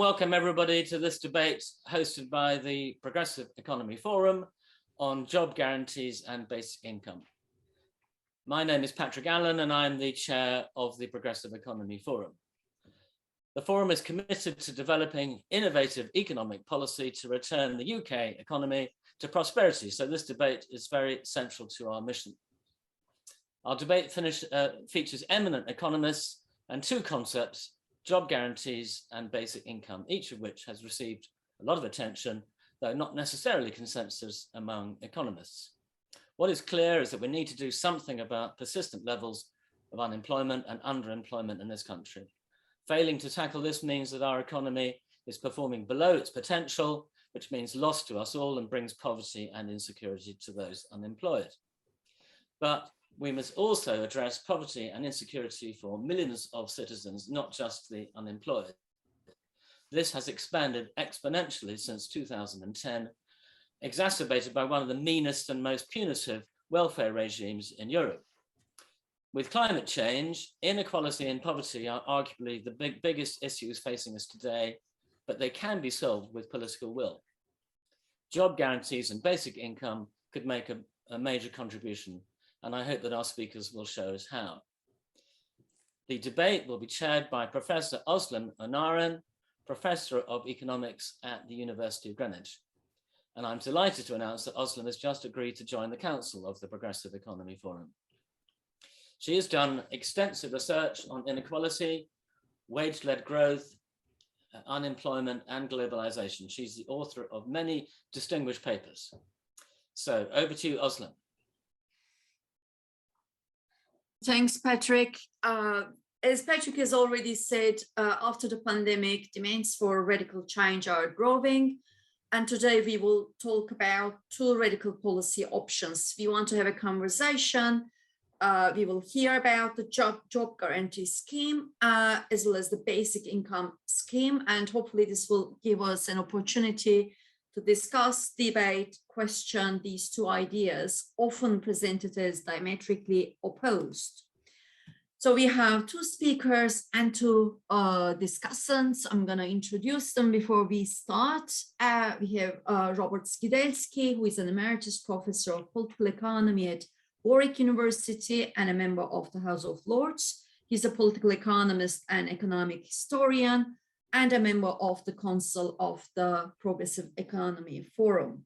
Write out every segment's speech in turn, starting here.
welcome everybody to this debate hosted by the Progressive Economy Forum on job guarantees and basic income. My name is Patrick Allen and I'm the chair of the Progressive Economy Forum. The forum is committed to developing innovative economic policy to return the UK economy to prosperity, so this debate is very central to our mission. Our debate features eminent economists and two concepts: job guarantees and basic income, each of which has received a lot of attention, though not necessarily consensus among economists. What is clear is that we need to do something about persistent levels of unemployment and underemployment in this country. Failing to tackle this means that our economy is performing below its potential, which means loss to us all and brings poverty and insecurity to those unemployed. But we must also address poverty and insecurity for millions of citizens, not just the unemployed. This has expanded exponentially since 2010, exacerbated by one of the meanest and most punitive welfare regimes in Europe. With climate change, inequality and poverty are arguably the biggest issues facing us today, but they can be solved with political will. Job guarantees and basic income could make a major contribution, and I hope that our speakers will show us how. The debate will be chaired by Professor Ozlem Onaran, Professor of Economics at the University of Greenwich. And I'm delighted to announce that Ozlem has just agreed to join the Council of the Progressive Economy Forum. She has done extensive research on inequality, wage-led growth, unemployment, and globalization. She's the author of many distinguished papers. So over to you, Ozlem. Thanks, Patrick. As Patrick has already said, after the pandemic, demands for radical change are growing. And today we will talk about two radical policy options. We want to have a conversation. We will hear about the job guarantee scheme, as well as the basic income scheme. And hopefully this will give us an opportunity to discuss, debate, question these two ideas, often presented as diametrically opposed. So we have two speakers and two discussants. I'm going to introduce them before we start. We have Robert Skidelsky, who is an emeritus professor of political economy at Warwick University and a member of the House of Lords. He's a political economist and economic historian, and a member of the Council of the Progressive Economy Forum.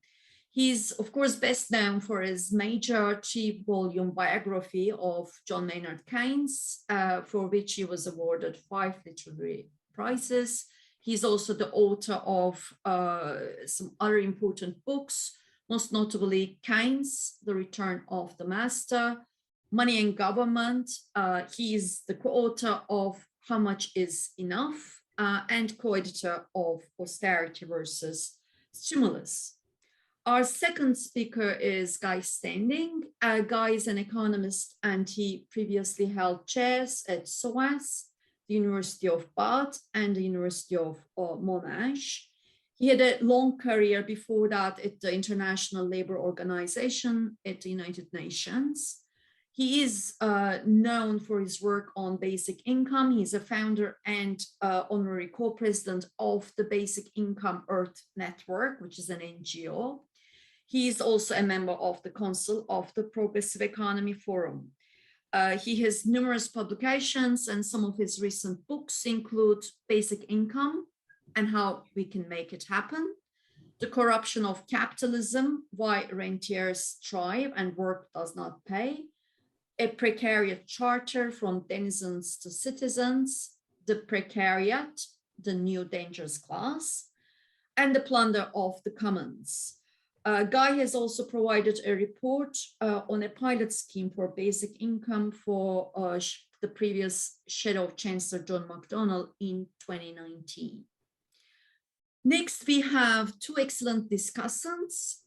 He's, of course, best known for his major 3-volume biography of John Maynard Keynes, for which he was awarded 5 literary prizes. He's also the author of some other important books, most notably Keynes, The Return of the Master, Money and Government. He is the co-author of How Much Is Enough, and co-editor of Austerity versus Stimulus. Our second speaker is Guy Standing. Guy is an economist and he previously held chairs at SOAS, the University of Bath and the University of Monash. He had a long career before that at the International Labour Organization at the United Nations. He is known for his work on basic income. He's a founder and honorary co-president of the Basic Income Earth Network, which is an NGO. He is also a member of the Council of the Progressive Economy Forum. He has numerous publications, and some of his recent books include Basic Income and How We Can Make It Happen, The Corruption of Capitalism, Why Rentiers Thrive and Work Does Not Pay, A Precariat Charter from Denizens to Citizens, The Precariat, The New Dangerous Class, and The Plunder of the Commons. Guy has also provided a report on a pilot scheme for basic income for the previous Shadow Chancellor John McDonnell in 2019. Next, we have two excellent discussants.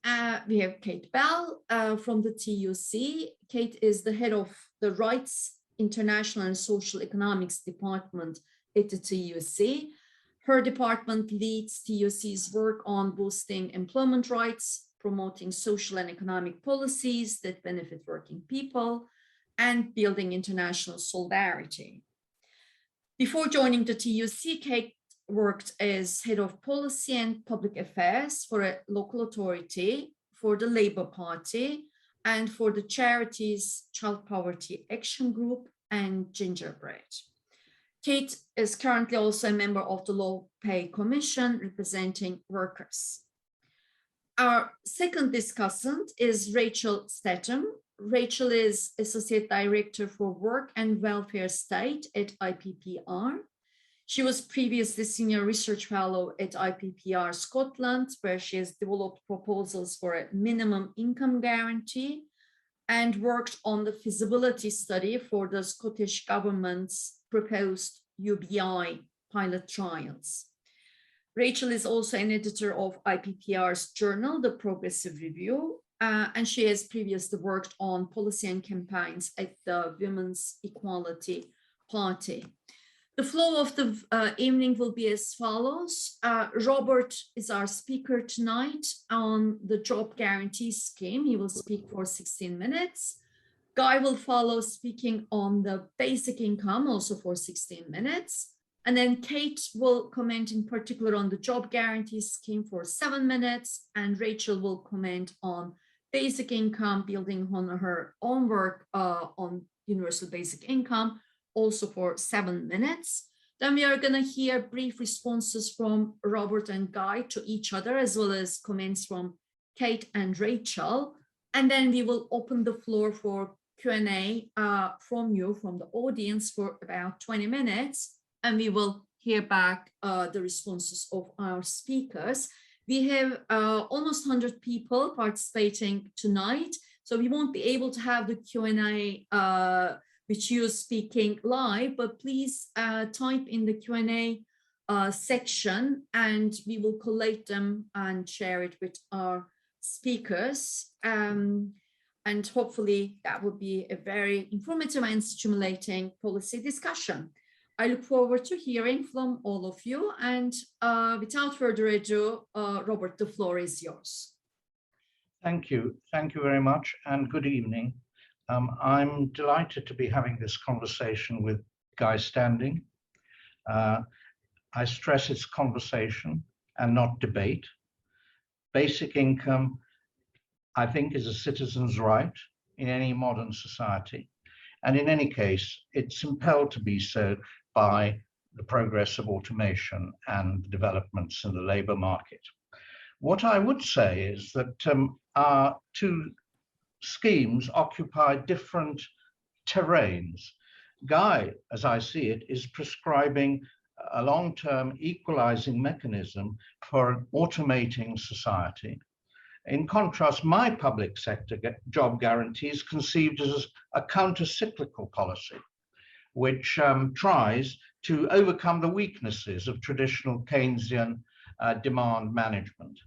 We have Kate Bell from the TUC. Kate is the head of the Rights, International and Social Economics Department at the TUC. Her department leads TUC's work on boosting employment rights, promoting social and economic policies that benefit working people, and building international solidarity. Before joining the TUC, Kate worked as head of policy and public affairs for a local authority, for the Labour Party, and for the charities Child Poverty Action Group and Gingerbread. Kate is currently also a member of the Low Pay Commission representing workers. Our second discussant is Rachel Statham. Rachel is Associate Director for Work and Welfare State at IPPR. She was previously Senior Research Fellow at IPPR Scotland, where she has developed proposals for a minimum income guarantee and worked on the feasibility study for the Scottish Government's proposed UBI pilot trials. Rachel is also an editor of IPPR's journal, The Progressive Review, and she has previously worked on policy and campaigns at the Women's Equality Party. The flow of the evening will be as follows. Robert is our speaker tonight on the job guarantee scheme. He will speak for 16 minutes. Guy will follow speaking on the basic income, also for 16 minutes. And then Kate will comment in particular on the job guarantee scheme for 7 minutes. And Rachel will comment on basic income, building on her own work on universal basic income, also for 7 minutes. Then we are going to hear brief responses from Robert and Guy to each other, as well as comments from Kate and Rachel. And then we will open the floor for Q&A from you, from the audience, for about 20 minutes. And we will hear back the responses of our speakers. We have almost 100 people participating tonight, so we won't be able to have the Q&A which you're speaking live, but please type in the Q&A section and we will collate them and share it with our speakers. And hopefully that will be a very informative and stimulating policy discussion. I look forward to hearing from all of you. And without further ado, Robert, the floor is yours. Thank you. Thank you very much and good evening. I'm delighted to be having this conversation with Guy Standing. I stress it's conversation and not debate. Basic income, I think, is a citizen's right in any modern society. And in any case, it's impelled to be so by the progress of automation and developments in the labour market. What I would say is that our two schemes occupy different terrains. Guy, as I see it, is prescribing a long-term equalizing mechanism for automating society. In contrast, my public sector job guarantee is conceived as a counter-cyclical policy, which tries to overcome the weaknesses of traditional Keynesian demand management.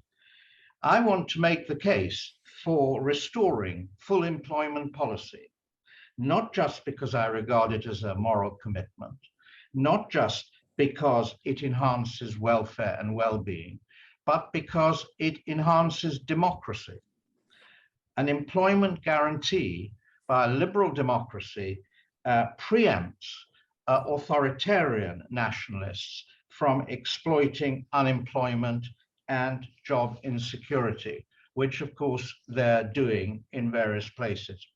I want to make the case for restoring full employment policy, not just because I regard it as a moral commitment, not just because it enhances welfare and well-being, but because it enhances democracy. An employment guarantee by a liberal democracy preempts authoritarian nationalists from exploiting unemployment and job insecurity, which of course they're doing in various places.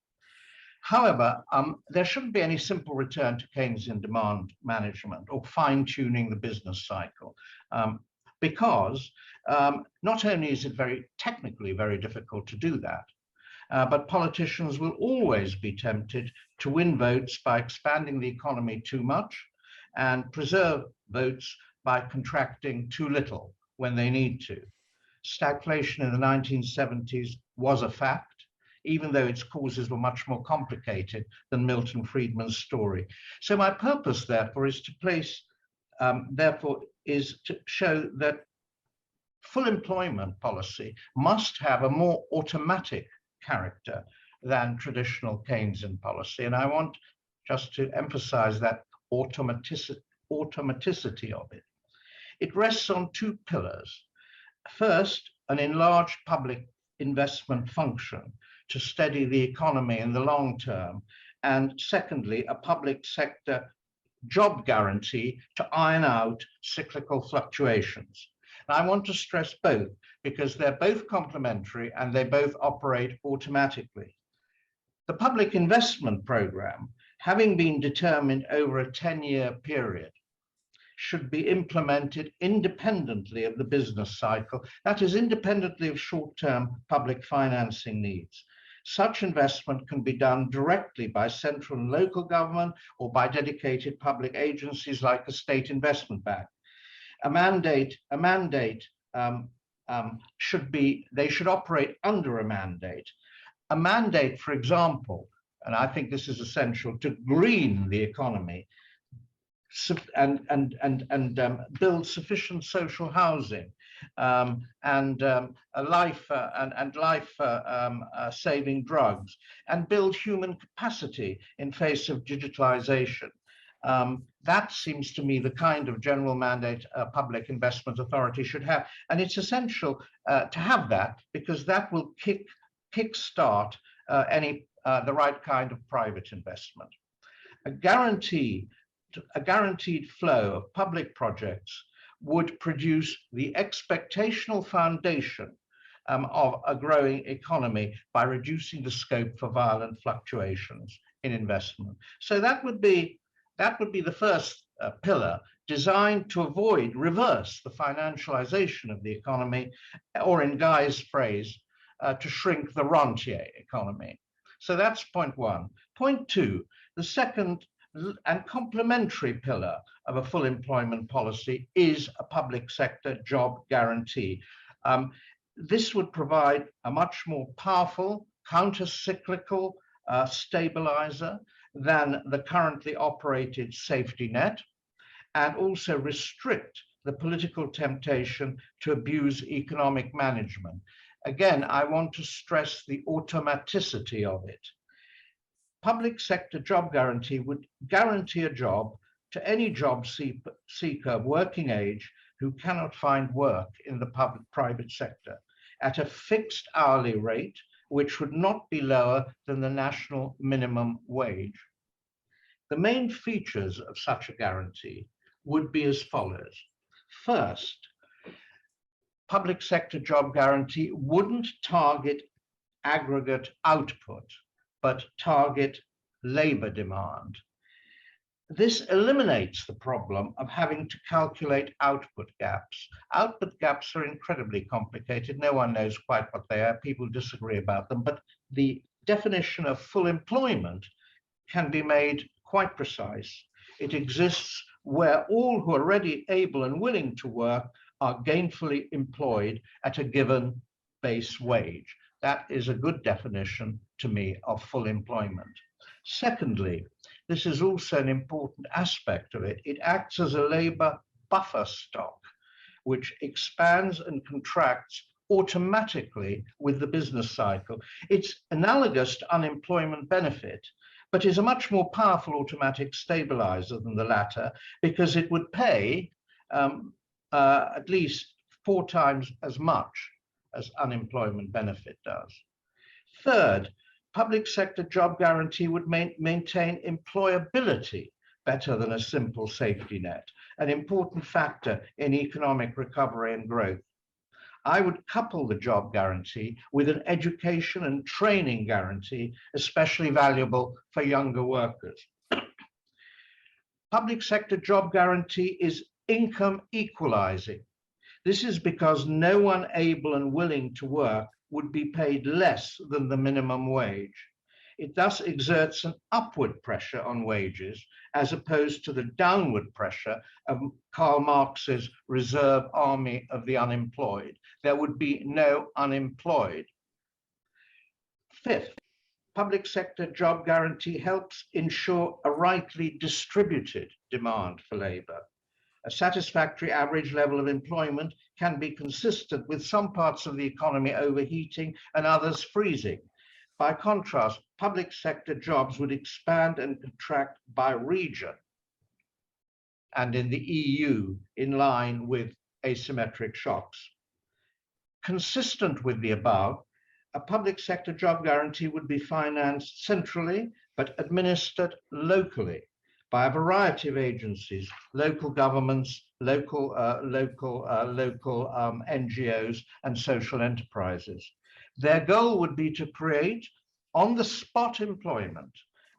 However, there shouldn't be any simple return to Keynesian demand management or fine-tuning the business cycle, because not only is it technically very difficult to do that, but politicians will always be tempted to win votes by expanding the economy too much and preserve votes by contracting too little when they need to. Stagflation in the 1970s was a fact, even though its causes were much more complicated than Milton Friedman's story. So my purpose, therefore, is to show that full employment policy must have a more automatic character than traditional Keynesian policy. And I want just to emphasize that automaticity of it. It rests on two pillars. First, an enlarged public investment function to steady the economy in the long term. And secondly, a public sector job guarantee to iron out cyclical fluctuations. And I want to stress both because they're both complementary and they both operate automatically. The public investment program, having been determined over a 10-year period, should be implemented independently of the business cycle, that is, independently of short-term public financing needs. Such investment can be done directly by central and local government or by dedicated public agencies like the State Investment Bank. They should operate under a mandate. A mandate, for example, and I think this is essential, to green the economy and build sufficient social housing life-saving drugs, and build human capacity in face of digitalization. That seems to me the kind of general mandate a public investment authority should have. And it's essential to have that because that will kickstart the right kind of private investment. A guaranteed flow of public projects would produce the expectational foundation of a growing economy by reducing the scope for violent fluctuations in investment. So that would be the first pillar, designed to reverse the financialization of the economy, or in Guy's phrase, to shrink the rentier economy. So that's point one. Point two, the second and complementary pillar of a full employment policy is a public sector job guarantee. This would provide a much more powerful counter-cyclical stabilizer than the currently operated safety net, and also restrict the political temptation to abuse economic management. Again, I want to stress the automaticity of it. Public sector job guarantee would guarantee a job to any job seeker of working age who cannot find work in the private sector at a fixed hourly rate, which would not be lower than the national minimum wage. The main features of such a guarantee would be as follows. First, public sector job guarantee wouldn't target aggregate output, but target labor demand. This eliminates the problem of having to calculate output gaps. Output gaps are incredibly complicated. No one knows quite what they are. People disagree about them, but the definition of full employment can be made quite precise. It exists where all who are ready, able, and willing to work are gainfully employed at a given base wage. That is a good definition to me of full employment. Secondly, this is also an important aspect of it. It acts as a labor buffer stock, which expands and contracts automatically with the business cycle. It's analogous to unemployment benefit, but is a much more powerful automatic stabilizer than the latter, because it would pay at least 4 times as much as unemployment benefit does. Third, public sector job guarantee would maintain employability better than a simple safety net, an important factor in economic recovery and growth. I would couple the job guarantee with an education and training guarantee, especially valuable for younger workers. Public sector job guarantee is income equalizing. This is because no one able and willing to work would be paid less than the minimum wage. It thus exerts an upward pressure on wages as opposed to the downward pressure of Karl Marx's reserve army of the unemployed. There would be no unemployed. Fifth, public sector job guarantee helps ensure a rightly distributed demand for labor. A satisfactory average level of employment can be consistent with some parts of the economy overheating and others freezing. By contrast, public sector jobs would expand and contract by region and in the EU in line with asymmetric shocks. Consistent with the above, a public sector job guarantee would be financed centrally but administered locally. by a variety of agencies, local governments, local NGOs, and social enterprises. Their goal would be to create on-the-spot employment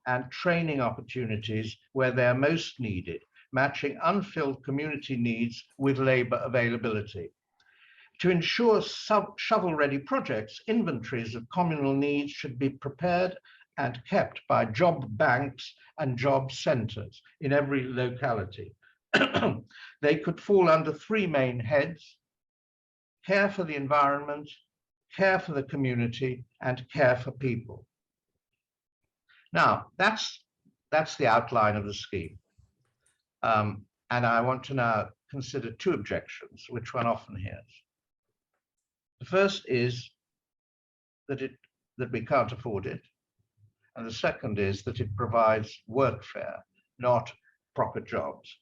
and training opportunities where they are most needed, matching unfilled community needs with labor availability. To ensure shovel-ready projects, inventories of communal needs should be prepared and kept by job banks and job centers in every locality. They could fall under three main heads: care for the environment, care for the community, and care for people. Now, that's the outline of the scheme. And I want to now consider two objections, which one often hears. The first is that we can't afford it. And the second is that it provides workfare, not proper jobs.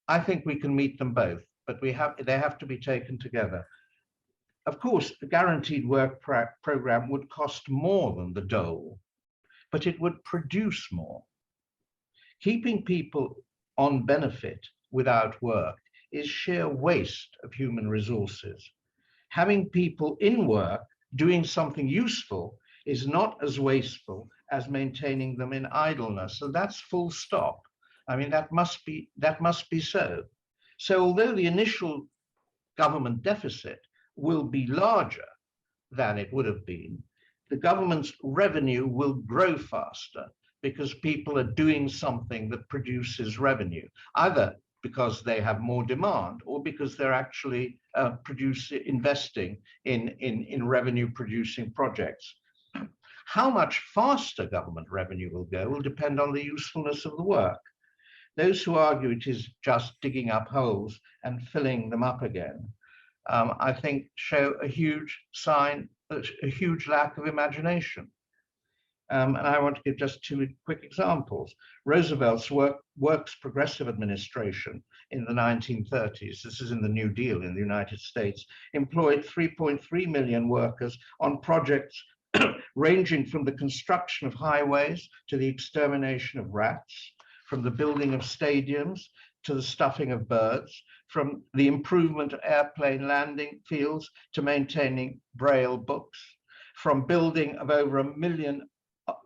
I think we can meet them both, but they have to be taken together. Of course, the guaranteed work program would cost more than the dole, but it would produce more. Keeping people on benefit without work is sheer waste of human resources. Having people in work doing something useful is not as wasteful as maintaining them in idleness. So that's full stop. I mean, that must be so. So although the initial government deficit will be larger than it would have been, the government's revenue will grow faster because people are doing something that produces revenue, either because they have more demand or because they're actually investing in revenue producing projects. How much faster government revenue will go will depend on the usefulness of the work. Those who argue it is just digging up holes and filling them up again, I think show a huge lack of imagination. And I want to give just two quick examples. Roosevelt's Works Progressive Administration in the 1930s, this is in the New Deal in the United States, employed 3.3 million workers on projects ranging from the construction of highways to the extermination of rats, from the building of stadiums to the stuffing of birds, from the improvement of airplane landing fields to maintaining Braille books, from building of over 1 million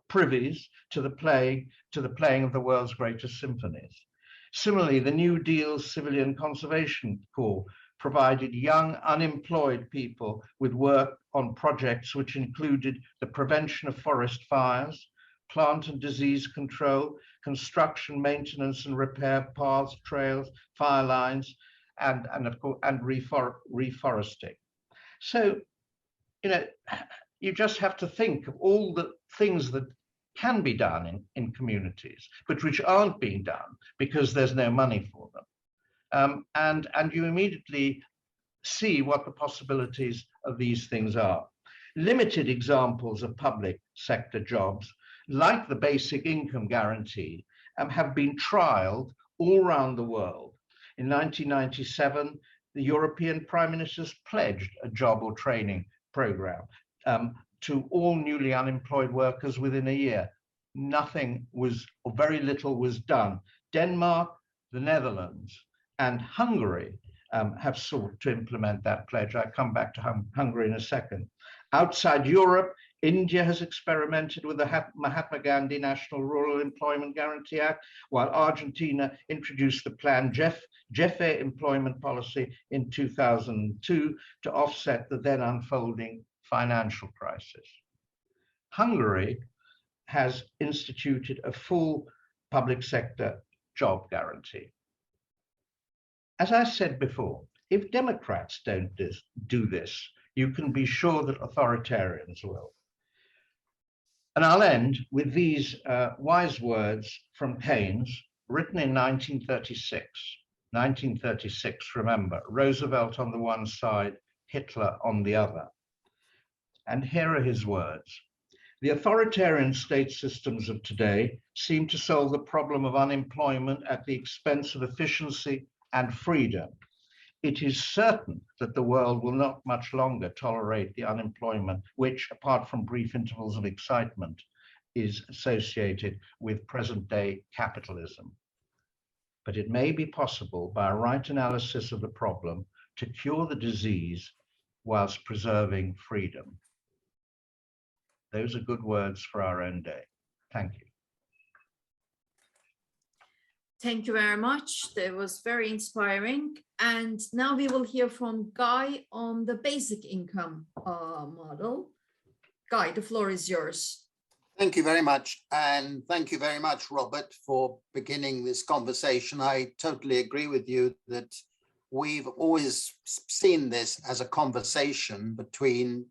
privies to the playing of the world's greatest symphonies. Similarly, the New Deal's Civilian Conservation Corps provided young unemployed people with work on projects which included the prevention of forest fires, plant and disease control, construction, maintenance and repair of paths, trails, fire lines, and reforesting. So, you just have to think of all the things that can be done in communities, but which aren't being done because there's no money for them. And you immediately see what the possibilities of these things are. Limited examples of public sector jobs, like the basic income guarantee, have been trialed all around the world. In 1997, the European Prime Ministers pledged a job or training program to all newly unemployed workers within a year. Nothing was, or very little was done. Denmark, the Netherlands, and Hungary have sought to implement that pledge. I'll come back to Hungary in a second. Outside Europe, India has experimented with the Mahatma Gandhi National Rural Employment Guarantee Act, while Argentina introduced the planned JEFE employment policy in 2002 to offset the then unfolding financial crisis. Hungary has instituted a full public sector job guarantee. As I said before, if Democrats don't do this, you can be sure that authoritarians will. And I'll end with these wise words from Keynes, written in 1936. 1936, remember, Roosevelt on the one side, Hitler on the other. And here are his words. The authoritarian state systems of today seem to solve the problem of unemployment at the expense of efficiency and freedom. It is certain that the world will not much longer tolerate the unemployment, which, apart from brief intervals of excitement, is associated with present-day capitalism. But it may be possible, by a right analysis of the problem, to cure the disease whilst preserving freedom. Those are good words for our own day. Thank you. Thank you very much. That was very inspiring. And now we will hear from Guy on the basic income model. Guy, the floor is yours. Thank you very much. And thank you very much, Robert, for beginning this conversation. I totally agree with you that we've always seen this as a conversation between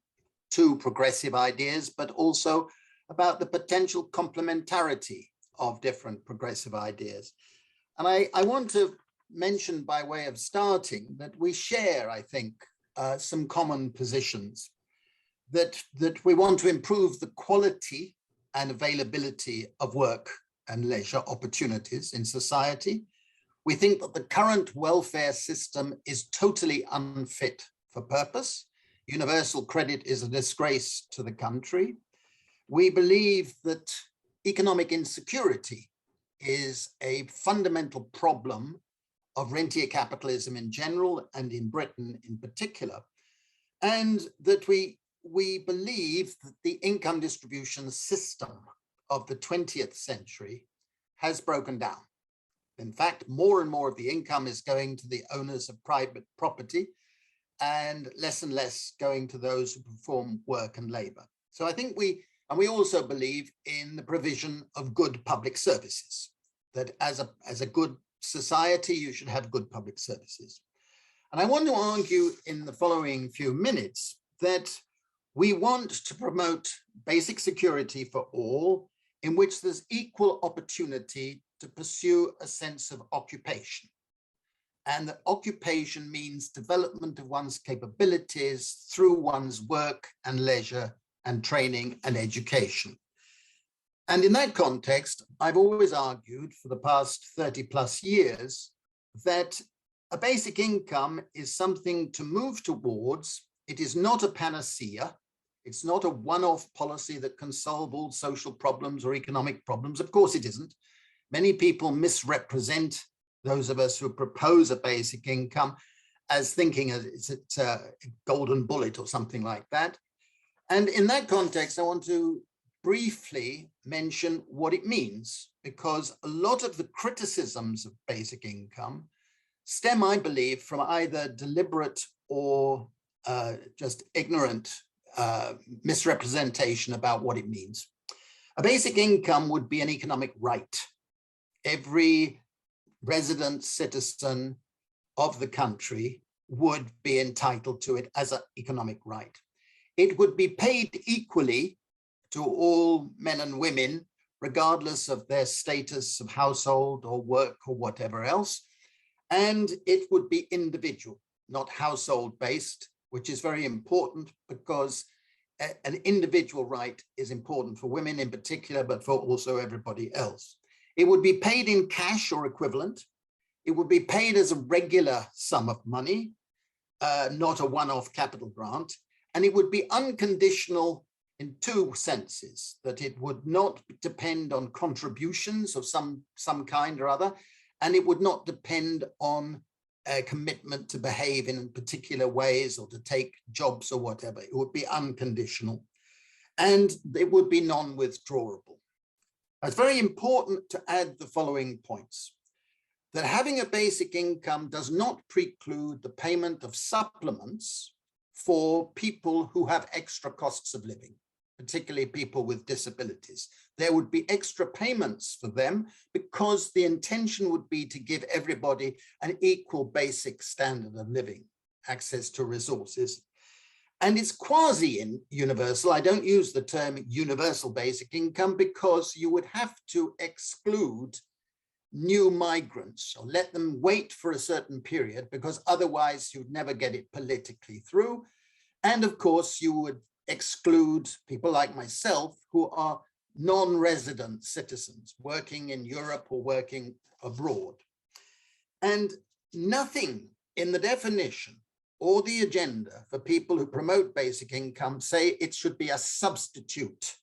two progressive ideas, but also about the potential complementarity of different progressive ideas. And I want to mention, by way of starting, that we share, I think, some common positions, that we want to improve the quality and availability of work and leisure opportunities in society. We think that the current welfare system is totally unfit for purpose. Universal credit is a disgrace to the country. We believe that economic insecurity is a fundamental problem of rentier capitalism in general and in Britain in particular, and that we believe that the income distribution system of the 20th century has broken down. In fact, more and more of the income is going to the owners of private property and less going to those who perform work and labor. So I think we also believe in the provision of good public services, that as a good society, you should have good public services. And I want to argue in the following few minutes that we want to promote basic security for all, in which there's equal opportunity to pursue a sense of occupation. And that occupation means development of one's capabilities through one's work and leisure and training and education. And in that context, I've always argued for the past 30 plus years that a basic income is something to move towards. It is not a panacea. It's not a one-off policy that can solve all social problems or economic problems. Of course it isn't. Many people misrepresent those of us who propose a basic income as thinking it's a golden bullet or something like that. And in that context, I want to briefly mention what it means, because a lot of the criticisms of basic income stem, I believe, from either deliberate or just ignorant misrepresentation about what it means. A basic income would be an economic right. Every resident citizen of the country would be entitled to it as an economic right. It would be paid equally to all men and women, regardless of their status of household or work or whatever else. And it would be individual, not household based, which is very important because an individual right is important for women in particular, but for also everybody else. It would be paid in cash or equivalent. It would be paid as a regular sum of money, not a one-off capital grant. And it would be unconditional in two senses, that it would not depend on contributions of some kind or other, and it would not depend on a commitment to behave in particular ways or to take jobs or whatever. It would be unconditional, and it would be non-withdrawable. It's very important to add the following points: that having a basic income does not preclude the payment of supplements for people who have extra costs of living, particularly people with disabilities. There would be extra payments for them because the intention would be to give everybody an equal basic standard of living, access to resources. And it's quasi-universal. I don't use the term universal basic income because you would have to exclude new migrants or let them wait for a certain period, because otherwise you'd never get it politically through. And of course, you would exclude people like myself who are non-resident citizens working in Europe or working abroad. And nothing in the definition or the agenda for people who promote basic income say it should be a substitute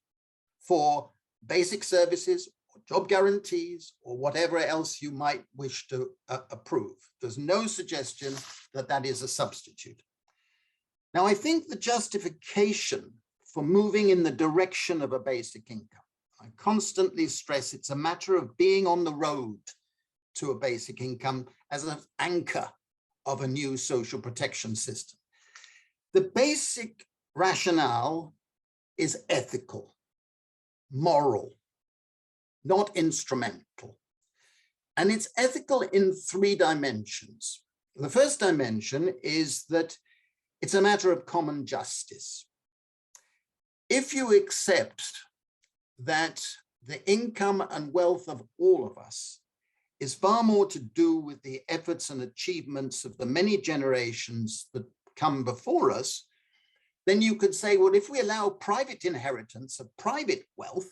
for basic services, or job guarantees, or whatever else you might wish to approve. There's no suggestion that that is a substitute. Now, I think the justification for moving in the direction of a basic income, I constantly stress it's a matter of being on the road to a basic income as an anchor of a new social protection system. The basic rationale is ethical, moral, not instrumental. And it's ethical in 3 dimensions. The first dimension is that it's a matter of common justice. If you accept that the income and wealth of all of us is far more to do with the efforts and achievements of the many generations that come before us, then you could say, well, if we allow private inheritance of private wealth,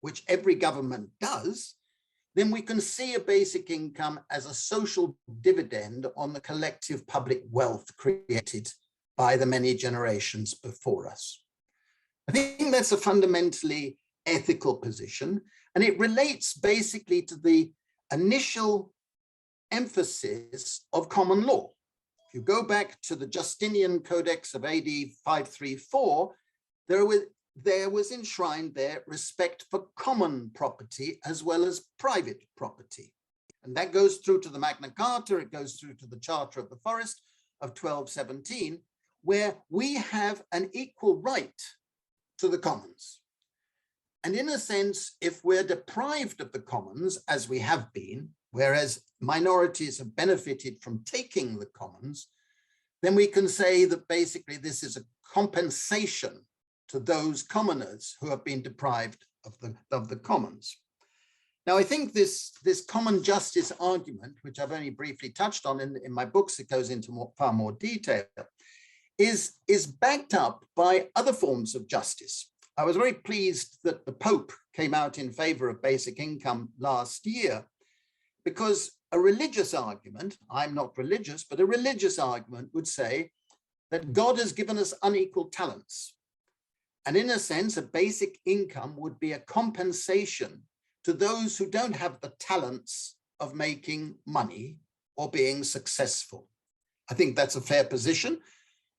which every government does, then we can see a basic income as a social dividend on the collective public wealth created by the many generations before us. I think that's a fundamentally ethical position, and it relates basically to the initial emphasis of common law. If you go back to the Justinian Codex of AD 534, there was enshrined there respect for common property as well as private property. And that goes through to the Magna Carta, it goes through to the Charter of the Forest of 1217, where we have an equal right to the commons. And in a sense, if we're deprived of the commons, as we have been, whereas minorities have benefited from taking the commons, then we can say that basically this is a compensation to those commoners who have been deprived of the commons. Now, I think this common justice argument, which I've only briefly touched on in my books, it goes into far more detail, is backed up by other forms of justice. I was very pleased that the Pope came out in favor of basic income last year, because a religious argument, I'm not religious, but a religious argument would say that God has given us unequal talents. And in a sense, a basic income would be a compensation to those who don't have the talents of making money or being successful. I think that's a fair position.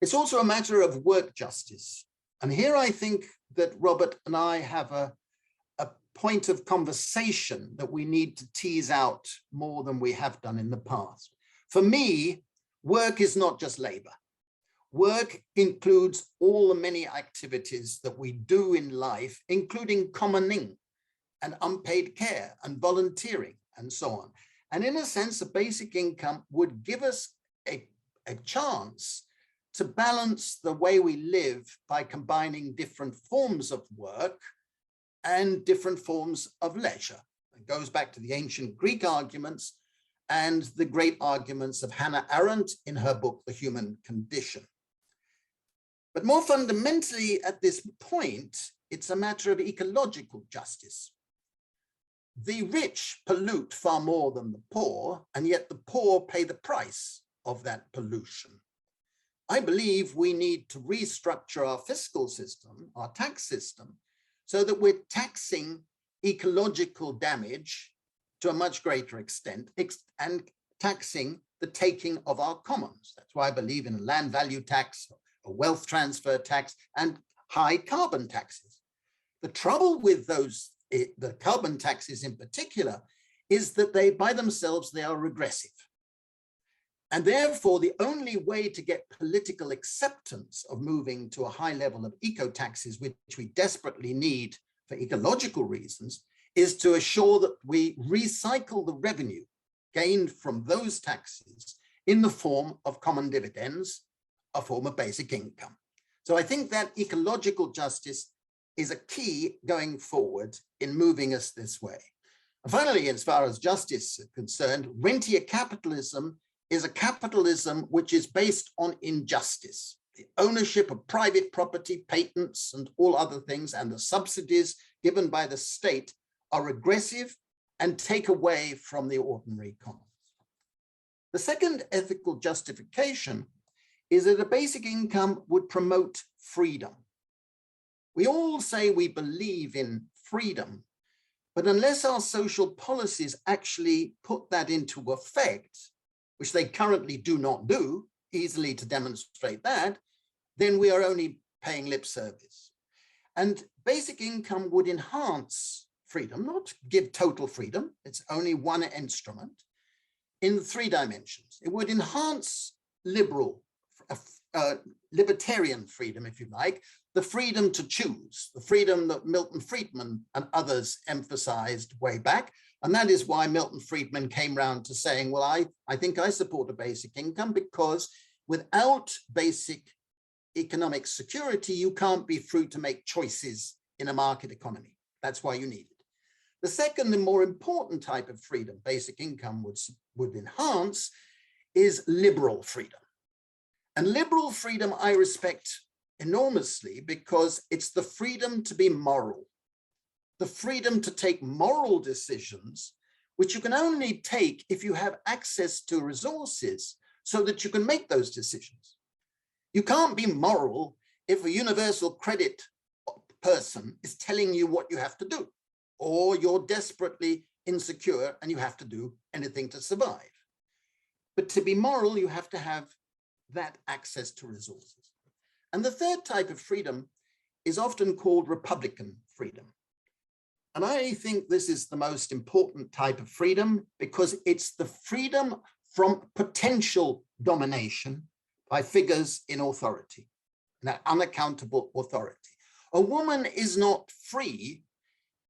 It's also a matter of work justice. And here I think that Robert and I have a point of conversation that we need to tease out more than we have done in the past. For me, work is not just labor. Work includes all the many activities that we do in life, including commoning and unpaid care and volunteering and so on. And in a sense, a basic income would give us a chance to balance the way we live by combining different forms of work and different forms of leisure. It goes back to the ancient Greek arguments and the great arguments of Hannah Arendt in her book, The Human Condition. But more fundamentally at this point, it's a matter of ecological justice. The rich pollute far more than the poor, and yet the poor pay the price of that pollution. I believe we need to restructure our fiscal system, our tax system, so that we're taxing ecological damage to a much greater extent and taxing the taking of our commons. That's why I believe in a land value tax, a wealth transfer tax, and high carbon taxes. The trouble with the carbon taxes in particular, is that they by themselves, they are regressive. And therefore, the only way to get political acceptance of moving to a high level of eco-taxes, which we desperately need for ecological reasons, is to assure that we recycle the revenue gained from those taxes in the form of common dividends, a form of basic income. So I think that ecological justice is a key going forward in moving us this way. And finally, as far as justice is concerned, rentier capitalism is a capitalism which is based on injustice. The ownership of private property, patents, and all other things, and the subsidies given by the state are regressive and take away from the ordinary commons. The second ethical justification is that a basic income would promote freedom. We all say we believe in freedom. But unless our social policies actually put that into effect, which they currently do not do, easily to demonstrate that, then we are only paying lip service. And basic income would enhance freedom, not give total freedom. It's only one instrument in 3 dimensions. It would enhance libertarian freedom, if you like, the freedom to choose, the freedom that Milton Friedman and others emphasized way back. And that is why Milton Friedman came round to saying, well, I think I support a basic income, because without basic economic security, you can't be free to make choices in a market economy. That's why you need it. The second and more important type of freedom basic income would enhance is liberal freedom. And liberal freedom I respect enormously, because it's the freedom to be moral, the freedom to take moral decisions, which you can only take if you have access to resources so that you can make those decisions. You can't be moral if a universal credit person is telling you what you have to do, or you're desperately insecure and you have to do anything to survive. But to be moral, you have to have that access to resources. And the third type of freedom is often called Republican freedom. And I think this is the most important type of freedom, because it's the freedom from potential domination by figures in authority, that unaccountable authority. A woman is not free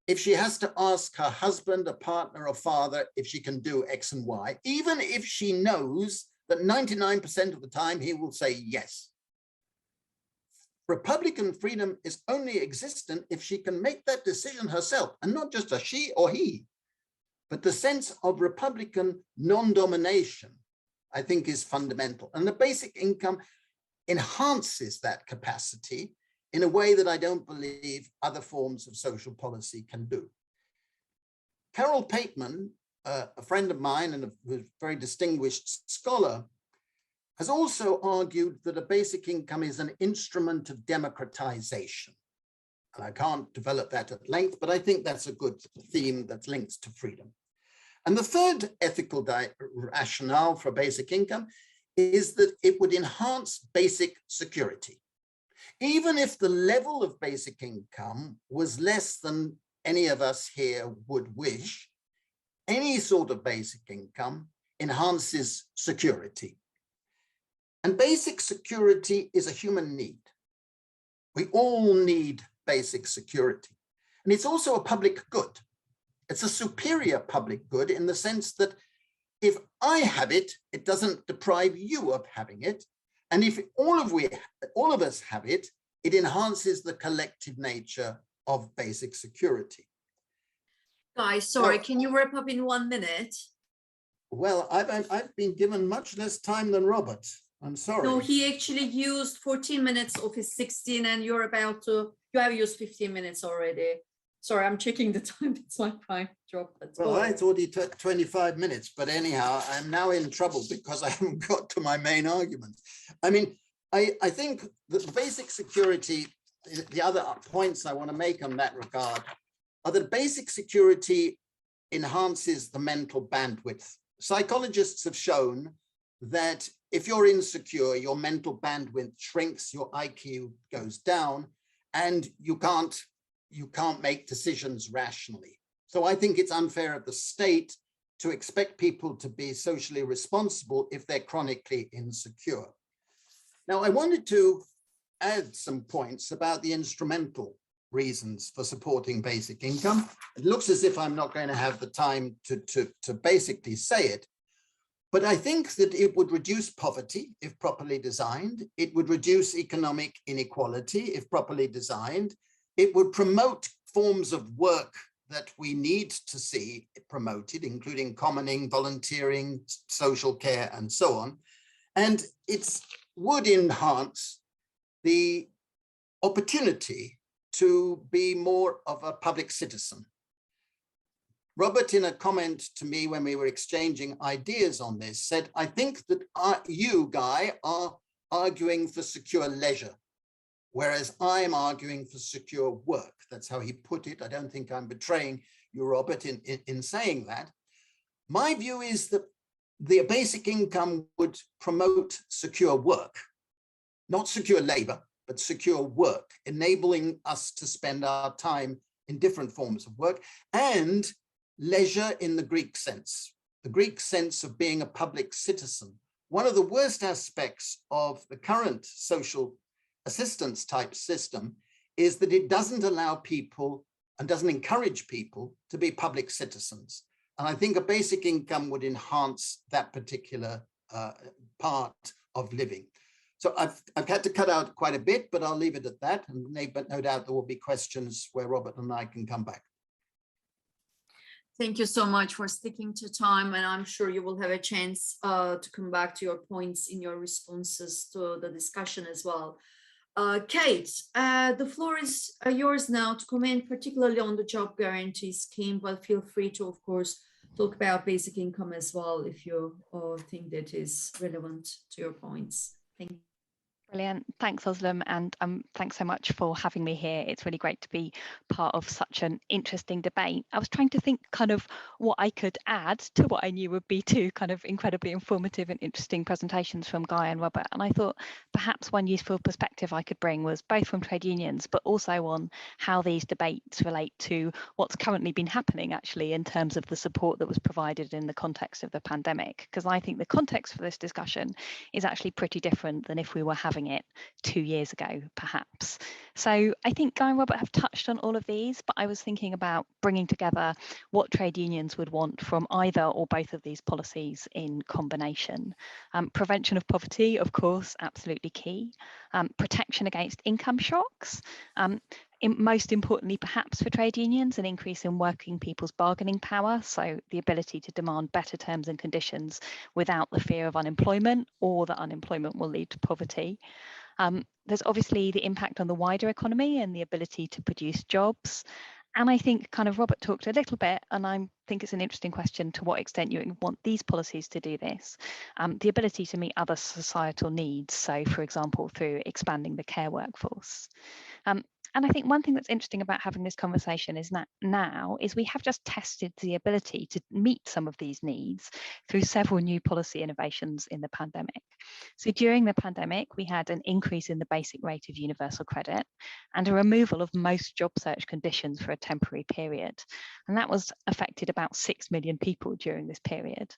if she has to ask her husband, a partner, or father if she can do X and Y, even if she knows that 99% of the time he will say yes. Republican freedom is only existent if she can make that decision herself, and not just a she or he, but the sense of Republican non-domination, I think, is fundamental. And the basic income enhances that capacity in a way that I don't believe other forms of social policy can do. Carol Pateman, a friend of mine and a very distinguished scholar, has also argued that a basic income is an instrument of democratization. And I can't develop that at length, but I think that's a good theme that links to freedom. And the third ethical rationale for basic income is that it would enhance basic security. Even if the level of basic income was less than any of us here would wish, any sort of basic income enhances security. And basic security is a human need. We all need basic security. And it's also a public good. It's a superior public good in the sense that if I have it, it doesn't deprive you of having it. And if all of us have it, it enhances the collective nature of basic security. Guys, sorry, can you wrap up in 1 minute? Well, I've been given much less time than Robert. I'm sorry. No, he actually used 14 minutes of his 16, and you have used 15 minutes already. Sorry, I'm checking the time. It's my prime job. Well, I thought he took 25 minutes, but anyhow, I'm now in trouble because I haven't got to my main argument. I mean, I think that basic security, the other points I want to make on that regard are that basic security enhances the mental bandwidth. Psychologists have shown that if you're insecure, your mental bandwidth shrinks, your IQ goes down, and you can't make decisions rationally. So I think it's unfair of the state to expect people to be socially responsible if they're chronically insecure. Now, I wanted to add some points about the instrumental reasons for supporting basic income. It looks as if I'm not going to have the time to basically say it, but I think that it would reduce poverty if properly designed. It would reduce economic inequality if properly designed. It would promote forms of work that we need to see promoted, including commoning, volunteering, social care, and so on. And it would enhance the opportunity to be more of a public citizen. Robert, in a comment to me when we were exchanging ideas on this, said, I think that you, Guy, are arguing for secure leisure. whereas I'm arguing for secure work. That's how he put it. I don't think I'm betraying you, Robert, in saying that. My view is that the basic income would promote secure work, not secure labor, but secure work, enabling us to spend our time in different forms of work, and leisure in the Greek sense of being a public citizen. One of the worst aspects of the current social assistance type system is that it doesn't allow people and doesn't encourage people to be public citizens. And I think a basic income would enhance that particular part of living. So I've had to cut out quite a bit, but I'll leave it at that. And no doubt there will be questions where Robert and I can come back. Thank you so much for sticking to time, and I'm sure you will have a chance to come back to your points in your responses to the discussion as well. Kate, the floor is yours now to comment particularly on the job guarantee scheme, but feel free to, of course, talk about basic income as well if you think that is relevant to your points. Thank you. Brilliant. Thanks, Ozlem, and thanks so much for having me here. It's really great to be part of such an interesting debate. I was trying to think kind of what I could add to what I knew would be two kind of incredibly informative and interesting presentations from Guy and Robert. And I thought perhaps one useful perspective I could bring was both from trade unions, but also on how these debates relate to what's currently been happening actually in terms of the support that was provided in the context of the pandemic. Because I think the context for this discussion is actually pretty different than if we were having it 2 years ago, perhaps. So I think Guy and Robert have touched on all of these, but I was thinking about bringing together what trade unions would want from either or both of these policies in combination. Prevention of poverty, of course, absolutely key. Protection against income shocks. Most importantly, perhaps for trade unions, an increase in working people's bargaining power, so the ability to demand better terms and conditions without the fear of unemployment or that unemployment will lead to poverty. There's obviously the impact on the wider economy and the ability to produce jobs. And I think kind of Robert talked a little bit, and I think it's an interesting question to what extent you want these policies to do this. The ability to meet other societal needs, so for example, through expanding the care workforce. And I think one thing that's interesting about having this conversation is that now is we have just tested the ability to meet some of these needs through several new policy innovations in the pandemic. So during the pandemic, we had an increase in the basic rate of universal credit and a removal of most job search conditions for a temporary period. And that was affected about 6 million people during this period.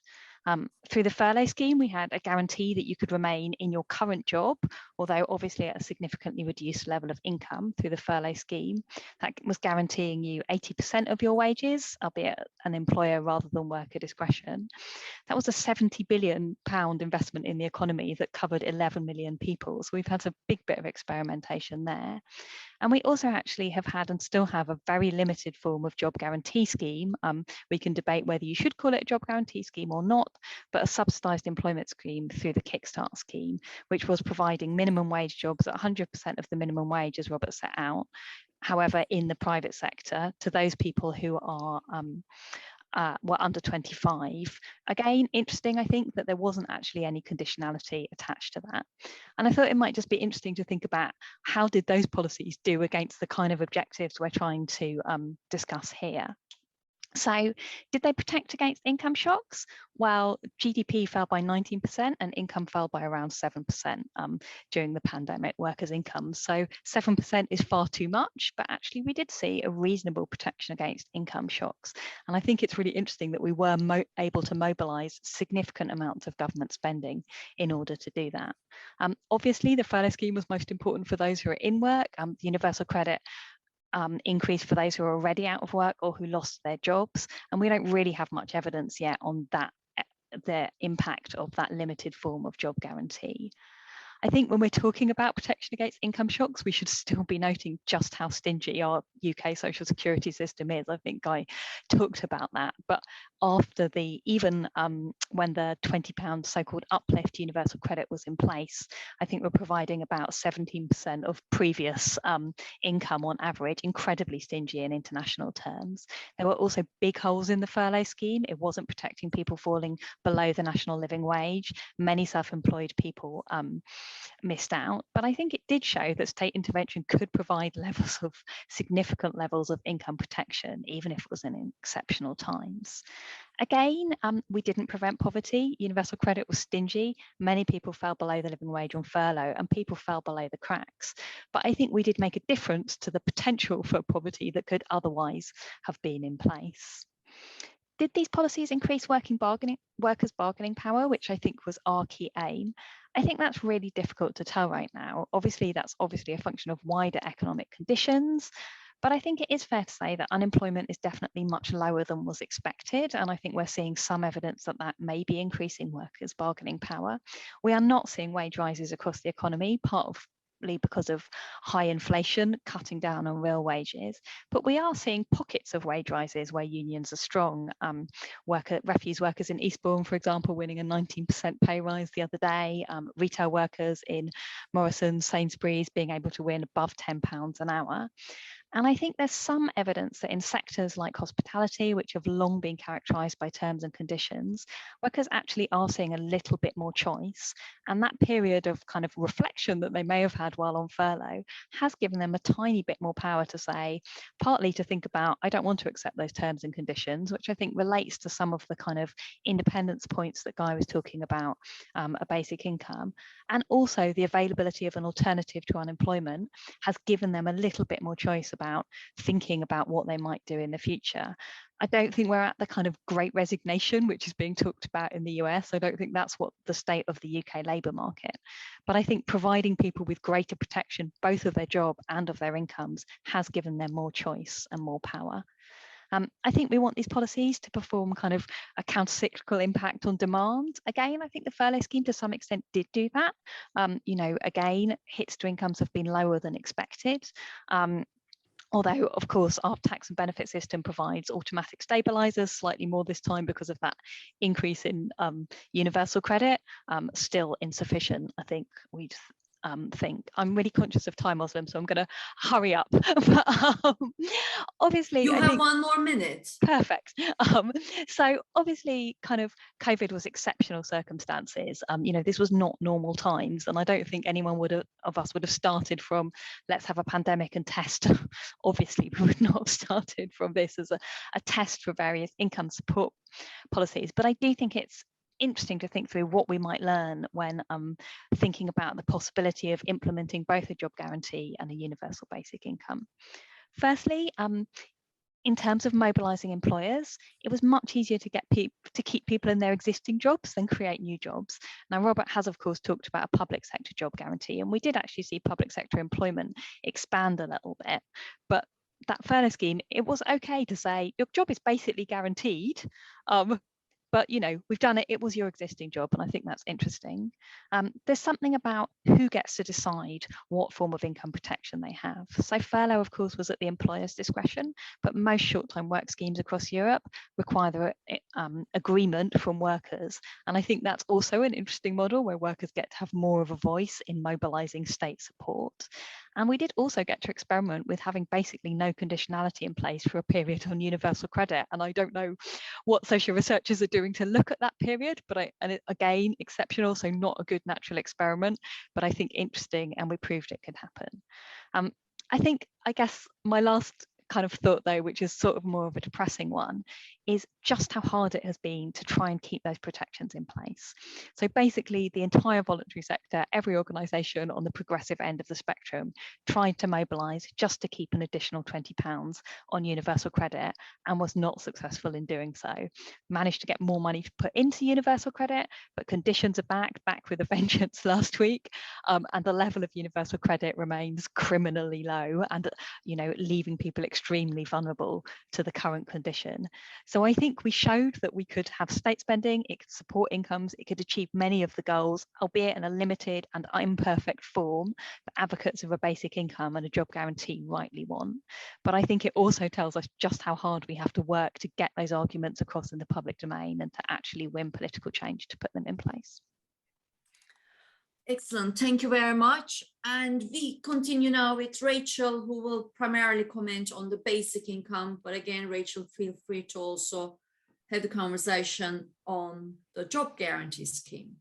Through the furlough scheme, we had a guarantee that you could remain in your current job, although obviously at a significantly reduced level of income through the furlough scheme. That was guaranteeing you 80% of your wages, albeit an employer rather than worker discretion. That was a £70 billion investment in the economy that covered 11 million people. So we've had a big bit of experimentation there. And we also actually have had and still have a very limited form of job guarantee scheme. We can debate whether you should call it a job guarantee scheme or not, but a subsidised employment scheme through the Kickstart scheme, which was providing minimum wage jobs at 100% of the minimum wage as Robert set out. However, in the private sector, to those people who are were under 25. Again, interesting, I think, that there wasn't actually any conditionality attached to that. And I thought it might just be interesting to think about how did those policies do against the kind of objectives we're trying to discuss here. So did they protect against income shocks? Well, GDP fell by 19% and income fell by around 7% during the pandemic, workers' income. So 7% is far too much, but actually we did see a reasonable protection against income shocks. And I think it's really interesting that we were able to mobilise significant amounts of government spending in order to do that. Obviously, the furlough scheme was most important for those who are in work. The universal credit increase for those who are already out of work or who lost their jobs. And we don't really have much evidence yet on that, the impact of that limited form of job guarantee. I think when we're talking about protection against income shocks, we should still be noting just how stingy our UK social security system is. I think Guy talked about that. But after even when the £20 so-called uplift universal credit was in place, I think we're providing about 17% of previous income on average, incredibly stingy in international terms. There were also big holes in the furlough scheme. It wasn't protecting people falling below the national living wage. Many self-employed people missed out. But I think it did show that state intervention could provide significant levels of income protection, even if it was in exceptional times. Again, we didn't prevent poverty. Universal credit was stingy. Many people fell below the living wage on furlough, and people fell below the cracks. But I think we did make a difference to the potential for poverty that could otherwise have been in place. Did these policies increase workers' bargaining power, which I think was our key aim? I think that's really difficult to tell right now. That's obviously a function of wider economic conditions. But I think it is fair to say that unemployment is definitely much lower than was expected. And I think we're seeing some evidence that that may be increasing workers' bargaining power. We are not seeing wage rises across the economy, partly because of high inflation, cutting down on real wages. But we are seeing pockets of wage rises where unions are strong. Refuse workers in Eastbourne, for example, winning a 19% pay rise the other day. Retail workers in Morrisons, Sainsbury's being able to win above £10 an hour. And I think there's some evidence that in sectors like hospitality, which have long been characterised by terms and conditions, workers actually are seeing a little bit more choice. And that period of kind of reflection that they may have had while on furlough has given them a tiny bit more power to say, partly to think about, I don't want to accept those terms and conditions, which I think relates to some of the kind of independence points that Guy was talking about, a basic income. And also the availability of an alternative to unemployment has given them a little bit more choice about thinking about what they might do in the future. I don't think we're at the kind of great resignation which is being talked about in the US. I don't think that's what the state of the UK labour market. But I think providing people with greater protection, both of their job and of their incomes, has given them more choice and more power. I think we want these policies to perform kind of a counter-cyclical impact on demand. Again, I think the furlough scheme to some extent did do that. Again, hits to incomes have been lower than expected. Although, of course, our tax and benefit system provides automatic stabilisers, slightly more this time because of that increase in universal credit, still insufficient, I think we'd think. I'm really conscious of time, Ozlem, so I'm going to hurry up. But, obviously, you have 1 more minute. Perfect. So obviously, kind of COVID was exceptional circumstances. This was not normal times, and I don't think anyone of us would have started from let's have a pandemic and test. Obviously, we would not have started from this as a test for various income support policies. But I do think it's interesting to think through what we might learn when thinking about the possibility of implementing both a job guarantee and a universal basic income. Firstly, in terms of mobilising employers, it was much easier to keep people in their existing jobs than create new jobs. Now, Robert has, of course, talked about a public sector job guarantee, and we did actually see public sector employment expand a little bit. But that furlough scheme, it was okay to say your job is basically guaranteed. But, we've done it. It was your existing job. And I think that's interesting. There's something about who gets to decide what form of income protection they have. So furlough, of course, was at the employer's discretion, but most short-time work schemes across Europe require the agreement from workers. And I think that's also an interesting model where workers get to have more of a voice in mobilising state support. And we did also get to experiment with having basically no conditionality in place for a period on universal credit. And I don't know what social researchers are doing to look at that period, but again, exceptional, so not a good natural experiment, but I think interesting, and we proved it could happen. I guess my last kind of thought though, which is sort of more of a depressing one, is just how hard it has been to try and keep those protections in place. So basically the entire voluntary sector, every organisation on the progressive end of the spectrum tried to mobilise just to keep an additional £20 on universal credit and was not successful in doing so. Managed to get more money put into universal credit, but conditions are back with a vengeance last week, and the level of universal credit remains criminally low and leaving people extremely vulnerable to the current condition. So I think we showed that we could have state spending, it could support incomes, it could achieve many of the goals, albeit in a limited and imperfect form that advocates of a basic income and a job guarantee rightly want. But I think it also tells us just how hard we have to work to get those arguments across in the public domain and to actually win political change to put them in place. Excellent, thank you very much. And we continue now with Rachel, who will primarily comment on the basic income. But again, Rachel, feel free to also have the conversation on the job guarantee scheme.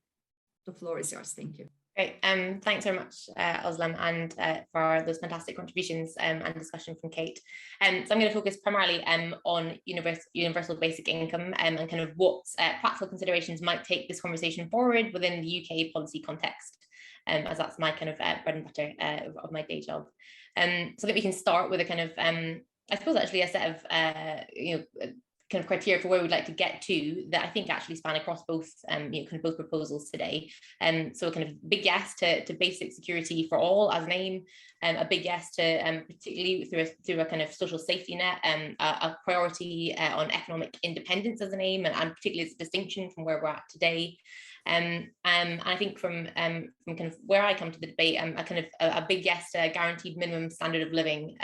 The floor is yours. Thank you. Great. Thanks very much, Ozlem, and for those fantastic contributions and discussion from Kate. So I'm going to focus primarily on universal basic income and kind of what practical considerations might take this conversation forward within the UK policy context, as that's my kind of bread and butter of my day job. So I think we can start with a kind of, I suppose actually a set of, kind of criteria for where we'd like to get to that I think actually span across both, kind of both proposals today. So a kind of big yes to basic security for all as an aim, a big yes to particularly through a kind of social safety net, a priority on economic independence as an aim, and particularly as a distinction from where we're at today. And I think from kind of where I come to the debate, a kind of a big yes to a guaranteed minimum standard of living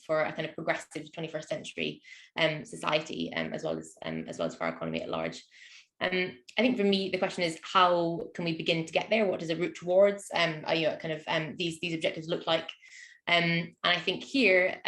for a kind of progressive 21st century society, as well as for our economy at large. I think for me, the question is, how can we begin to get there? What does a route towards kind of these objectives look like? And I think here,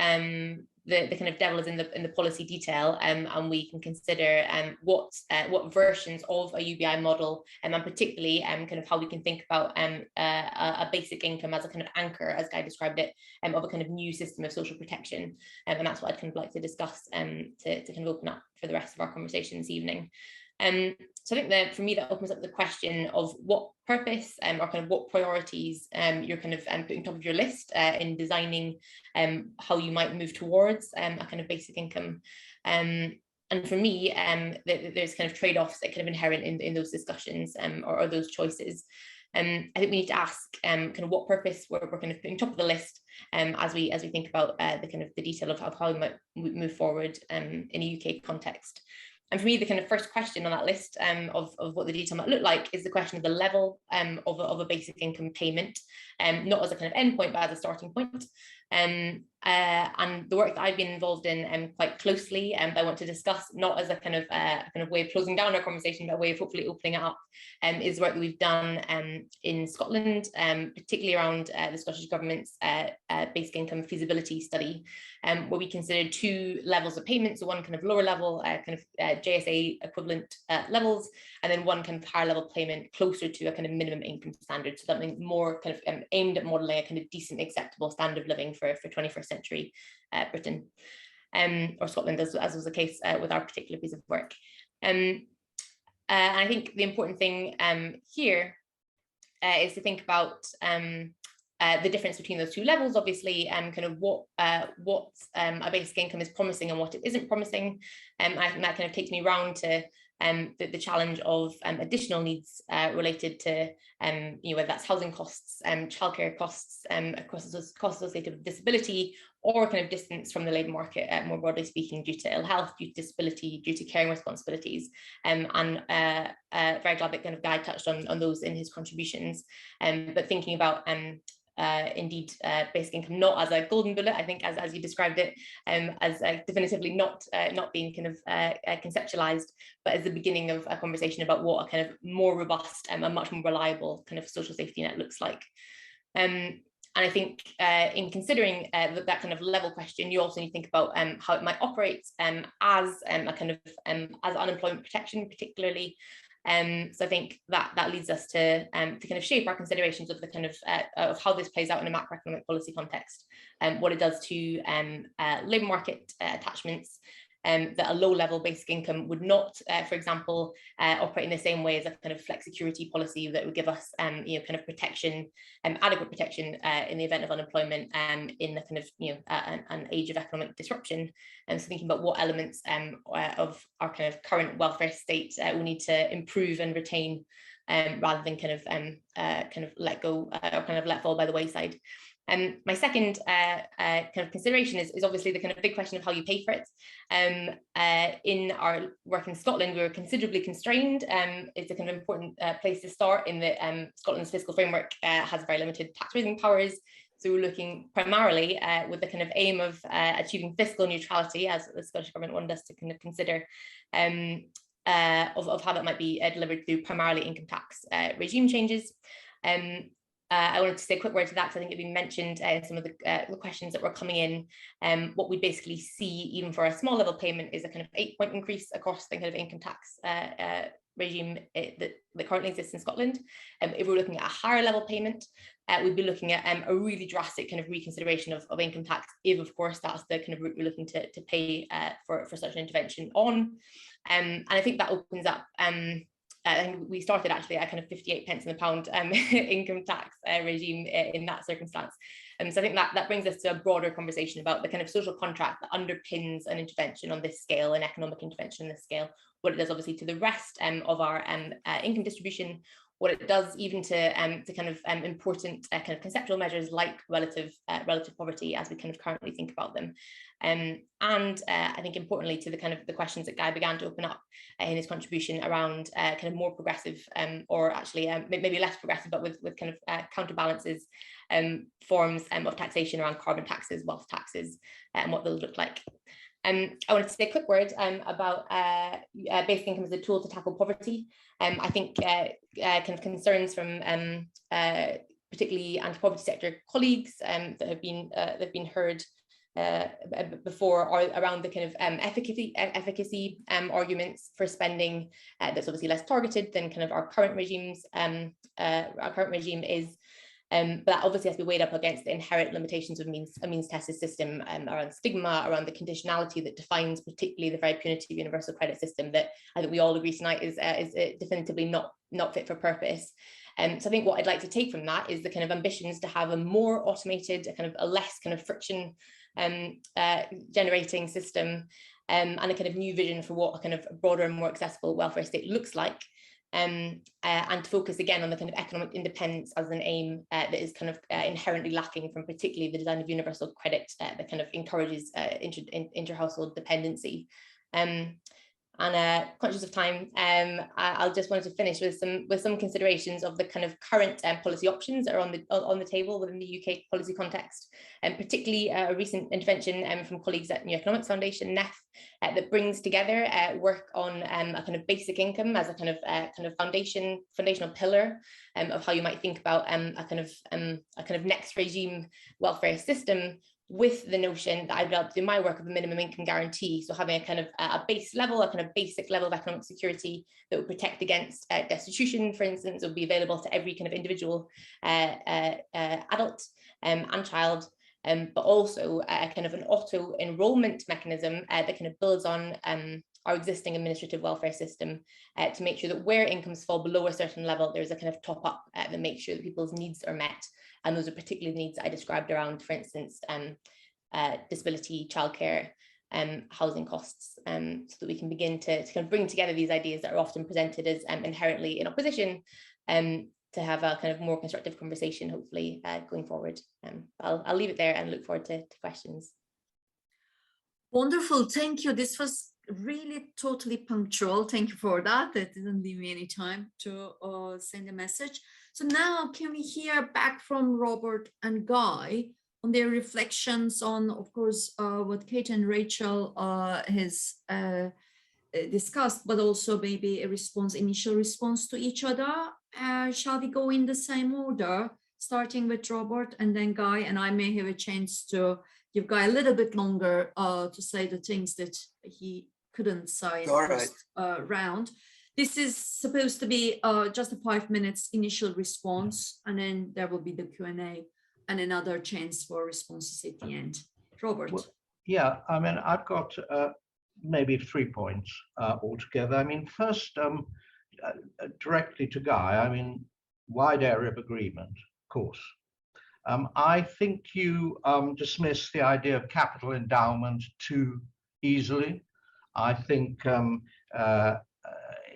the kind of devil is in the policy detail, and we can consider what versions of a UBI model, and particularly kind of how we can think about a basic income as a kind of anchor, as Guy described it, of a kind of new system of social protection. And that's what I'd kind of like to discuss to kind of open up for the rest of our conversation this evening. So I think that for me, that opens up the question of what purpose or kind of what priorities you're kind of putting top of your list in designing how you might move towards a kind of basic income. And for me, there's kind of trade-offs that kind of inherent in those discussions or those choices. I think we need to ask kind of what purpose we're kind of putting top of the list as we think about the kind of the detail of how we might move forward in a UK context. And for me, the kind of first question on that list of what the detail might look like is the question of the level of a basic income payment, not as a kind of endpoint, but as a starting point. And the work that I've been involved in quite closely, I want to discuss not as a kind of way of closing down our conversation, but a way of hopefully opening it up, is work that we've done in Scotland, particularly around the Scottish Government's basic income feasibility study, where we considered two levels of payments, so one kind of lower level, kind of JSA equivalent levels, and then one kind of higher level payment closer to a kind of minimum income standard, so something more kind of aimed at modelling a kind of decent, acceptable standard of living for 21st century Britain, or Scotland, as was the case with our particular piece of work. And I think the important thing here is to think about the difference between those two levels, obviously, and kind of what a basic income is promising and what it isn't promising. I think that kind of takes me round to the challenge of additional needs related to whether that's housing costs, childcare costs, costs associated with disability, or kind of distance from the labour market, more broadly speaking, due to ill health, due to disability, due to caring responsibilities. And very glad that kind of Guy touched on those in his contributions. But thinking about indeed basic income not as a golden bullet, I think as you described it, as definitively not being kind of conceptualized, but as the beginning of a conversation about what a kind of more robust and a much more reliable kind of social safety net looks like. And I think in considering that kind of level question, you also need to think about how it might operate as a kind of as unemployment protection, particularly. So I think that leads us to kind of shape our considerations of the kind of how this plays out in a macroeconomic policy context, what it does to labour market attachments, that a low-level basic income would not, for example, operate in the same way as a kind of flex security policy that would give us, kind of protection, adequate protection in the event of unemployment, in the kind of, an age of economic disruption. And so thinking about what elements of our kind of current welfare state we need to improve and retain, rather than kind of let go or kind of let fall by the wayside. My second kind of consideration is obviously the kind of big question of how you pay for it. In our work in Scotland, we were considerably constrained. It's a kind of important place to start in that Scotland's fiscal framework has very limited tax raising powers. So we're looking primarily with the kind of aim of achieving fiscal neutrality, as the Scottish Government wanted us to kind of consider, of how that might be delivered through primarily income tax regime changes. I wanted to say a quick word to that, because I think it'd been mentioned in some of the questions that were coming in. What we basically see, even for a small level payment, is a kind of 8-point increase across the kind of income tax regime that currently exists in Scotland. If we're looking at a higher level payment, we'd be looking at a really drastic kind of reconsideration of income tax, if of course that's the kind of route we're looking to pay for such an intervention on. And I think that opens up, I think we started actually at kind of 58 pence in the pound income tax regime in that circumstance. So I think that brings us to a broader conversation about the kind of social contract that underpins an intervention on this scale, an economic intervention on this scale, what it does obviously to the rest of our income distribution, what it does even to kind of important kind of conceptual measures like relative poverty as we kind of currently think about them. And I think importantly to the kind of the questions that Guy began to open up in his contribution around kind of more progressive or actually maybe less progressive, but with kind of counterbalances forms of taxation around carbon taxes, wealth taxes, and what those look like. I wanted to say a quick word about basic income as a tool to tackle poverty. I think kind of concerns from particularly anti-poverty sector colleagues that have been heard before are around the kind of efficacy arguments for spending that's obviously less targeted than kind of our current regimes. Our current regime is. But that obviously has to be weighed up against the inherent limitations of a means-tested system around stigma, around the conditionality that defines particularly the very punitive universal credit system that I think we all agree tonight is definitively not fit for purpose. So I think what I'd like to take from that is the kind of ambitions to have a more automated, a less kind of friction generating system, and a kind of new vision for what a kind of broader and more accessible welfare state looks like. And to focus again on the kind of economic independence as an aim that is kind of inherently lacking from particularly the design of universal credit that kind of encourages inter-household dependency. And conscious of time, I'll just wanted to finish with some considerations of the kind of current policy options that are on the table within the UK policy context, and particularly a recent intervention from colleagues at New Economics Foundation, NEF, that brings together work on a kind of basic income as a kind of foundational pillar of how you might think about a kind of next regime welfare system, with the notion that I've developed in my work of a minimum income guarantee. So having a kind of a base level, a kind of basic level of economic security that would protect against destitution, for instance, would be available to every kind of individual adult and child, but also a kind of an auto enrollment mechanism that kind of builds on our existing administrative welfare system to make sure that where incomes fall below a certain level, there's a kind of top up that makes sure that people's needs are met. And those are particularly the needs that I described around, for instance, disability, childcare, housing costs, so that we can begin to kind of bring together these ideas that are often presented as inherently in opposition, to have a kind of more constructive conversation, hopefully, going forward. I'll leave it there and look forward to questions. Wonderful, thank you. This was really totally punctual. Thank you for that. That didn't leave me any time to send a message. So now can we hear back from Robert and Guy on their reflections on, of course, what Kate and Rachel has discussed, but also maybe a initial response to each other. Shall we go in the same order, starting with Robert and then Guy, and I may have a chance to give Guy a little bit longer to say the things that he couldn't say in the first round. This is supposed to be just a 5 minutes initial response, and then there will be the Q&A and another chance for responses at the end. Robert. Well, yeah, I mean, I've got maybe 3 points altogether. I mean, first, directly to Guy, I mean, wide area of agreement, of course. I think you dismiss the idea of capital endowment too easily. I think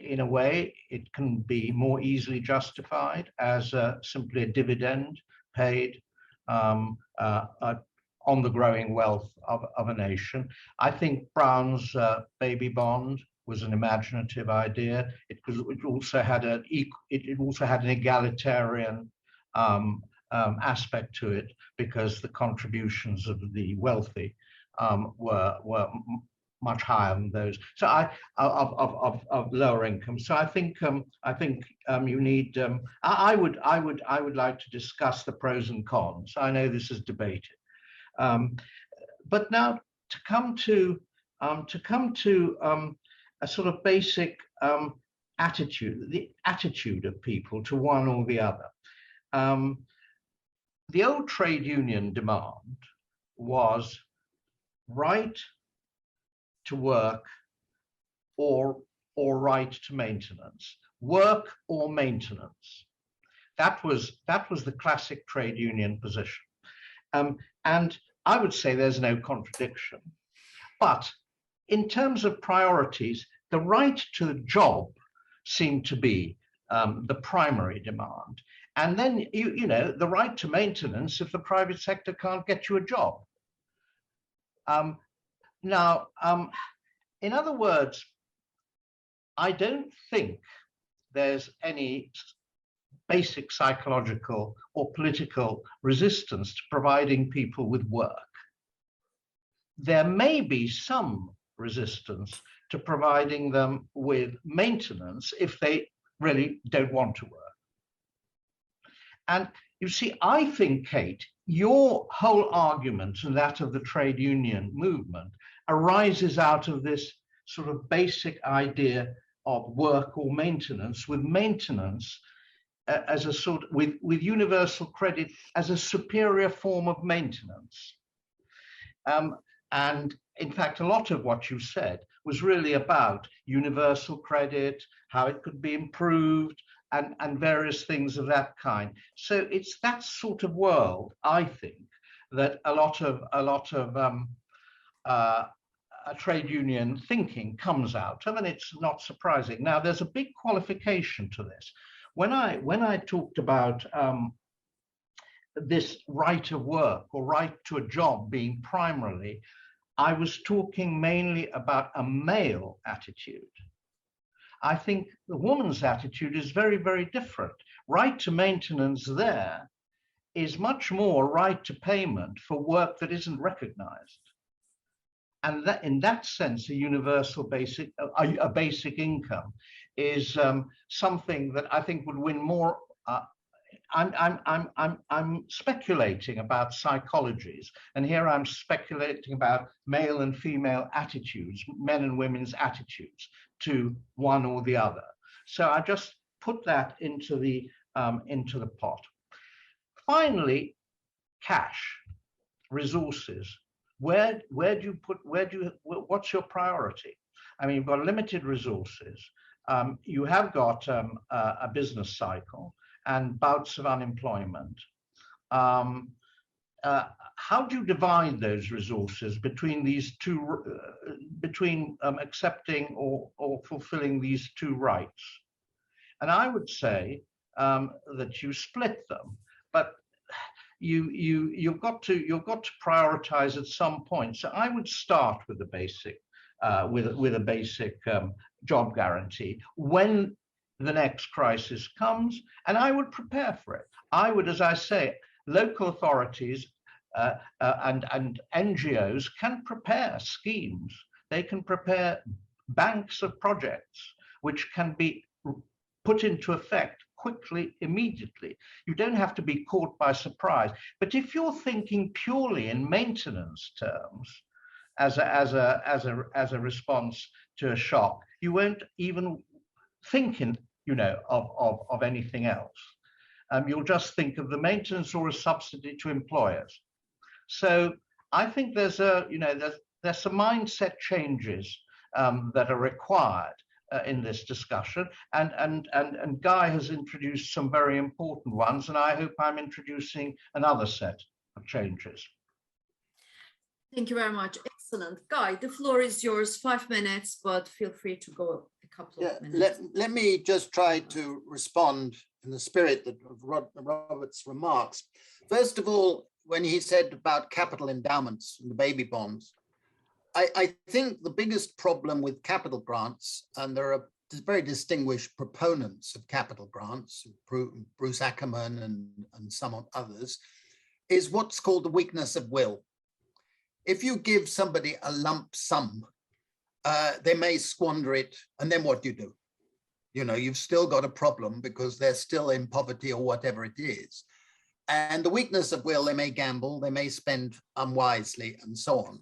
in a way, it can be more easily justified as simply a dividend paid on the growing wealth of a nation. I think Brown's baby bond was an imaginative idea. It also had an egalitarian aspect to it, because the contributions of the wealthy were much higher than those of lower income. So I think you need. I would like to discuss the pros and cons. I know this is debated, but now to come to a sort of basic attitude of people to one or the other. The old trade union demand was right to work or right to maintenance, work or maintenance. That was the classic trade union position. And I would say there's no contradiction. But in terms of priorities, the right to the job seemed to be the primary demand. And then, you know, the right to maintenance if the private sector can't get you a job. Now, in other words, I don't think there's any basic psychological or political resistance to providing people with work. There may be some resistance to providing them with maintenance if they really don't want to work. And you see, I think, Kate, your whole argument and that of the trade union movement arises out of this sort of basic idea of work or maintenance, with maintenance as a sort of, with universal credit as a superior form of maintenance. And in fact, a lot of what you said was really about universal credit, how it could be improved, and various things of that kind. So it's that sort of world, I think, that a lot of trade union thinking comes out of, and it's not surprising. Now, there's a big qualification to this. When I talked about this right of work or right to a job being primarily, I was talking mainly about a male attitude. I think the woman's attitude is very, very different. Right to maintenance there is much more right to payment for work that isn't recognized. And that, in that sense, a universal basic, a basic income is something that I think would win more. I'm speculating about psychologies, and here I'm speculating about male and female attitudes, men and women's attitudes to one or the other. So I just put that into the pot. Finally, cash, resources. Where do you put? What's your priority? I mean, you've got limited resources. You have got a business cycle and bouts of unemployment. How do you divide those resources between these two, accepting or fulfilling these two rights? And I would say that you split them, but you've got to prioritize at some point. So I would start with the basic, with a basic job guarantee when the next crisis comes, and I would prepare for it. I would, as I say, local authorities and NGOs can prepare schemes. They can prepare banks of projects which can be put into effect quickly, immediately. You don't have to be caught by surprise. But if you're thinking purely in maintenance terms, as a response to a shock, you won't even think of anything else. You'll just think of the maintenance or a subsidy to employers. So I think there's some mindset changes that are required in this discussion, and Guy has introduced some very important ones, and I hope I'm introducing another set of changes. Thank you very much. Excellent. Guy, the floor is yours. 5 minutes, but feel free to go a couple of minutes. Let me just try to respond in the spirit of Robert's remarks. First of all, when he said about capital endowments and the baby bonds, I think the biggest problem with capital grants, and there are very distinguished proponents of capital grants, Bruce Ackerman and some others, is what's called the weakness of will. If you give somebody a lump sum, they may squander it, and then what do? You've still got a problem because they're still in poverty or whatever it is. And the weakness of will, they may gamble, they may spend unwisely, and so on.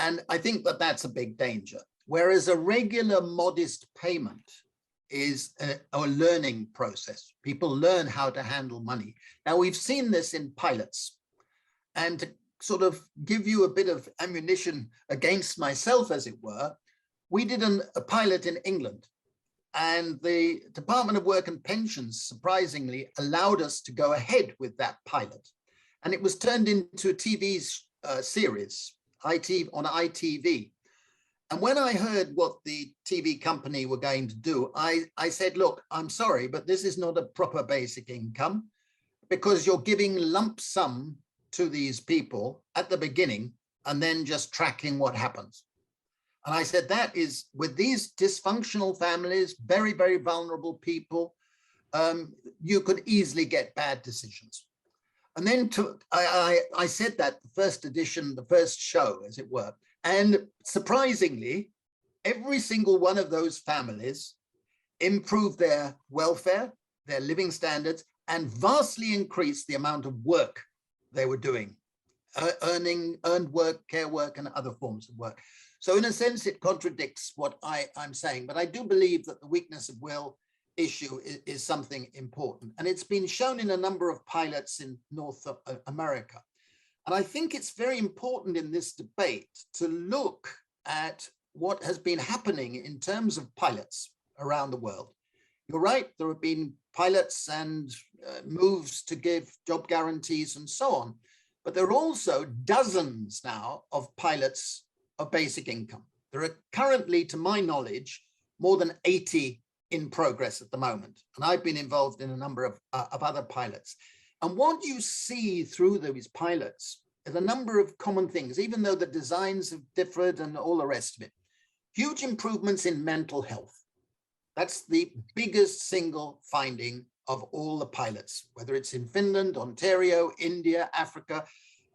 And I think that that's a big danger. Whereas a regular modest payment is a learning process. People learn how to handle money. Now, we've seen this in pilots. And to sort of give you a bit of ammunition against myself, as it were, we did a pilot in England. And the Department of Work and Pensions, surprisingly, allowed us to go ahead with that pilot. And it was turned into a TV series on ITV. And when I heard what the TV company were going to do, I said, look, I'm sorry, but this is not a proper basic income, because you're giving lump sum to these people at the beginning and then just tracking what happens. And I said, that is, with these dysfunctional families, very, very vulnerable people, you could easily get bad decisions. And then I said that the first edition, the first show, as it were. And surprisingly, every single one of those families improved their welfare, their living standards, and vastly increased the amount of work they were doing, earned work, care work, and other forms of work. So in a sense, it contradicts what I'm saying, but I do believe that the weakness of will issue is something important. And it's been shown in a number of pilots in North America. And I think it's very important in this debate to look at what has been happening in terms of pilots around the world. You're right, there have been pilots and moves to give job guarantees and so on, but there are also dozens now of pilots of basic income. There are currently, to my knowledge, more than 80 in progress at the moment. And I've been involved in a number of other pilots. And what you see through these pilots is a number of common things, even though the designs have differed and all the rest of it. Huge improvements in mental health. That's the biggest single finding of all the pilots, whether it's in Finland, Ontario, India, Africa.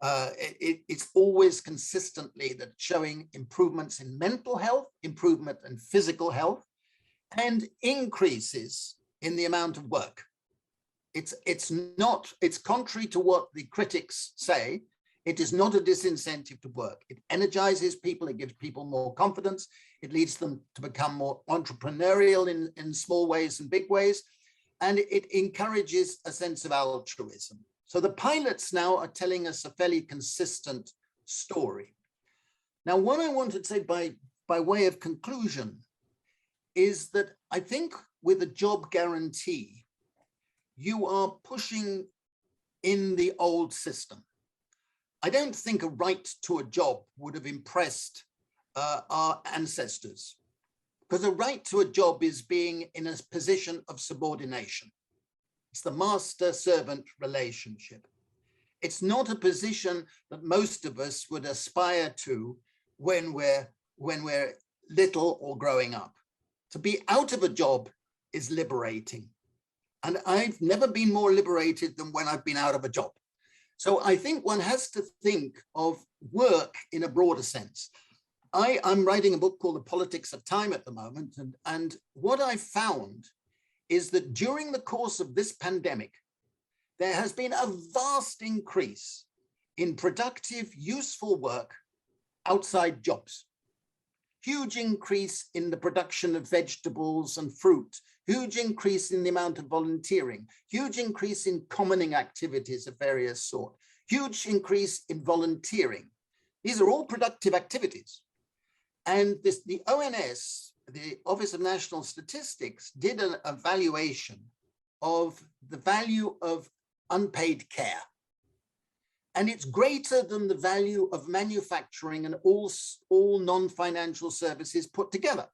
It's always consistently that showing improvements in mental health, improvement in physical health, and increases in the amount of work. It's contrary to what the critics say. It is not a disincentive to work. It energizes people, it gives people more confidence, it leads them to become more entrepreneurial in small ways and big ways, and it encourages a sense of altruism. So the pilots now are telling us a fairly consistent story. Now, what I want to say by way of conclusion is that I think with a job guarantee, you are pushing in the old system. I don't think a right to a job would have impressed our ancestors, because a right to a job is being in a position of subordination. It's the master-servant relationship. It's not a position that most of us would aspire to when we're little or growing up. To be out of a job is liberating. And I've never been more liberated than when I've been out of a job. So I think one has to think of work in a broader sense. I'm writing a book called The Politics of Time at the moment. And what I found is that during the course of this pandemic, there has been a vast increase in productive, useful work outside jobs. Huge increase in the production of vegetables and fruit, huge increase in the amount of volunteering, huge increase in commoning activities of various sorts, huge increase in volunteering. These are all productive activities. And the ONS, the Office of National Statistics, did an evaluation of the value of unpaid care. And it's greater than the value of manufacturing and all non-financial services put together.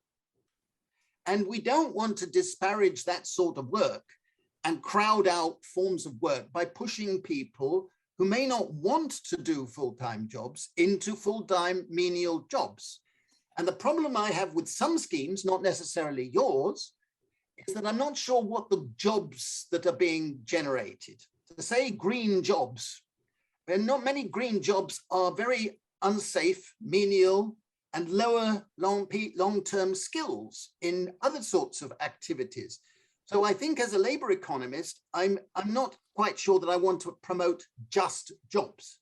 And we don't want to disparage that sort of work and crowd out forms of work by pushing people who may not want to do full-time jobs into full-time menial jobs. And the problem I have with some schemes, not necessarily yours, is that I'm not sure what the jobs that are being generated. To say green jobs, and not many green jobs are very unsafe, menial, and lower long-term skills in other sorts of activities. So I think as a labor economist, I'm not quite sure that I want to promote just jobs.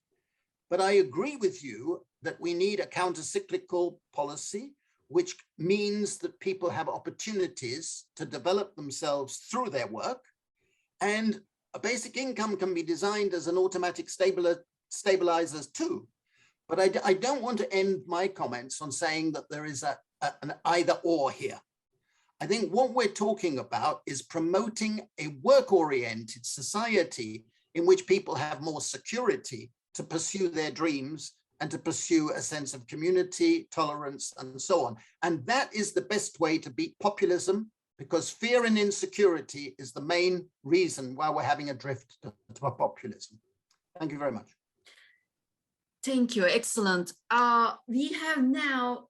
But I agree with you that we need a counter-cyclical policy. which means that people have opportunities to develop themselves through their work. And a basic income can be designed as an automatic stabilizer too. But I don't want to end my comments on saying that there is an either or here. I think what we're talking about is promoting a work-oriented society in which people have more security to pursue their dreams and to pursue a sense of community, tolerance, and so on. And that is the best way to beat populism, because fear and insecurity is the main reason why we're having a drift to populism. Thank you very much. Thank you, excellent. We have now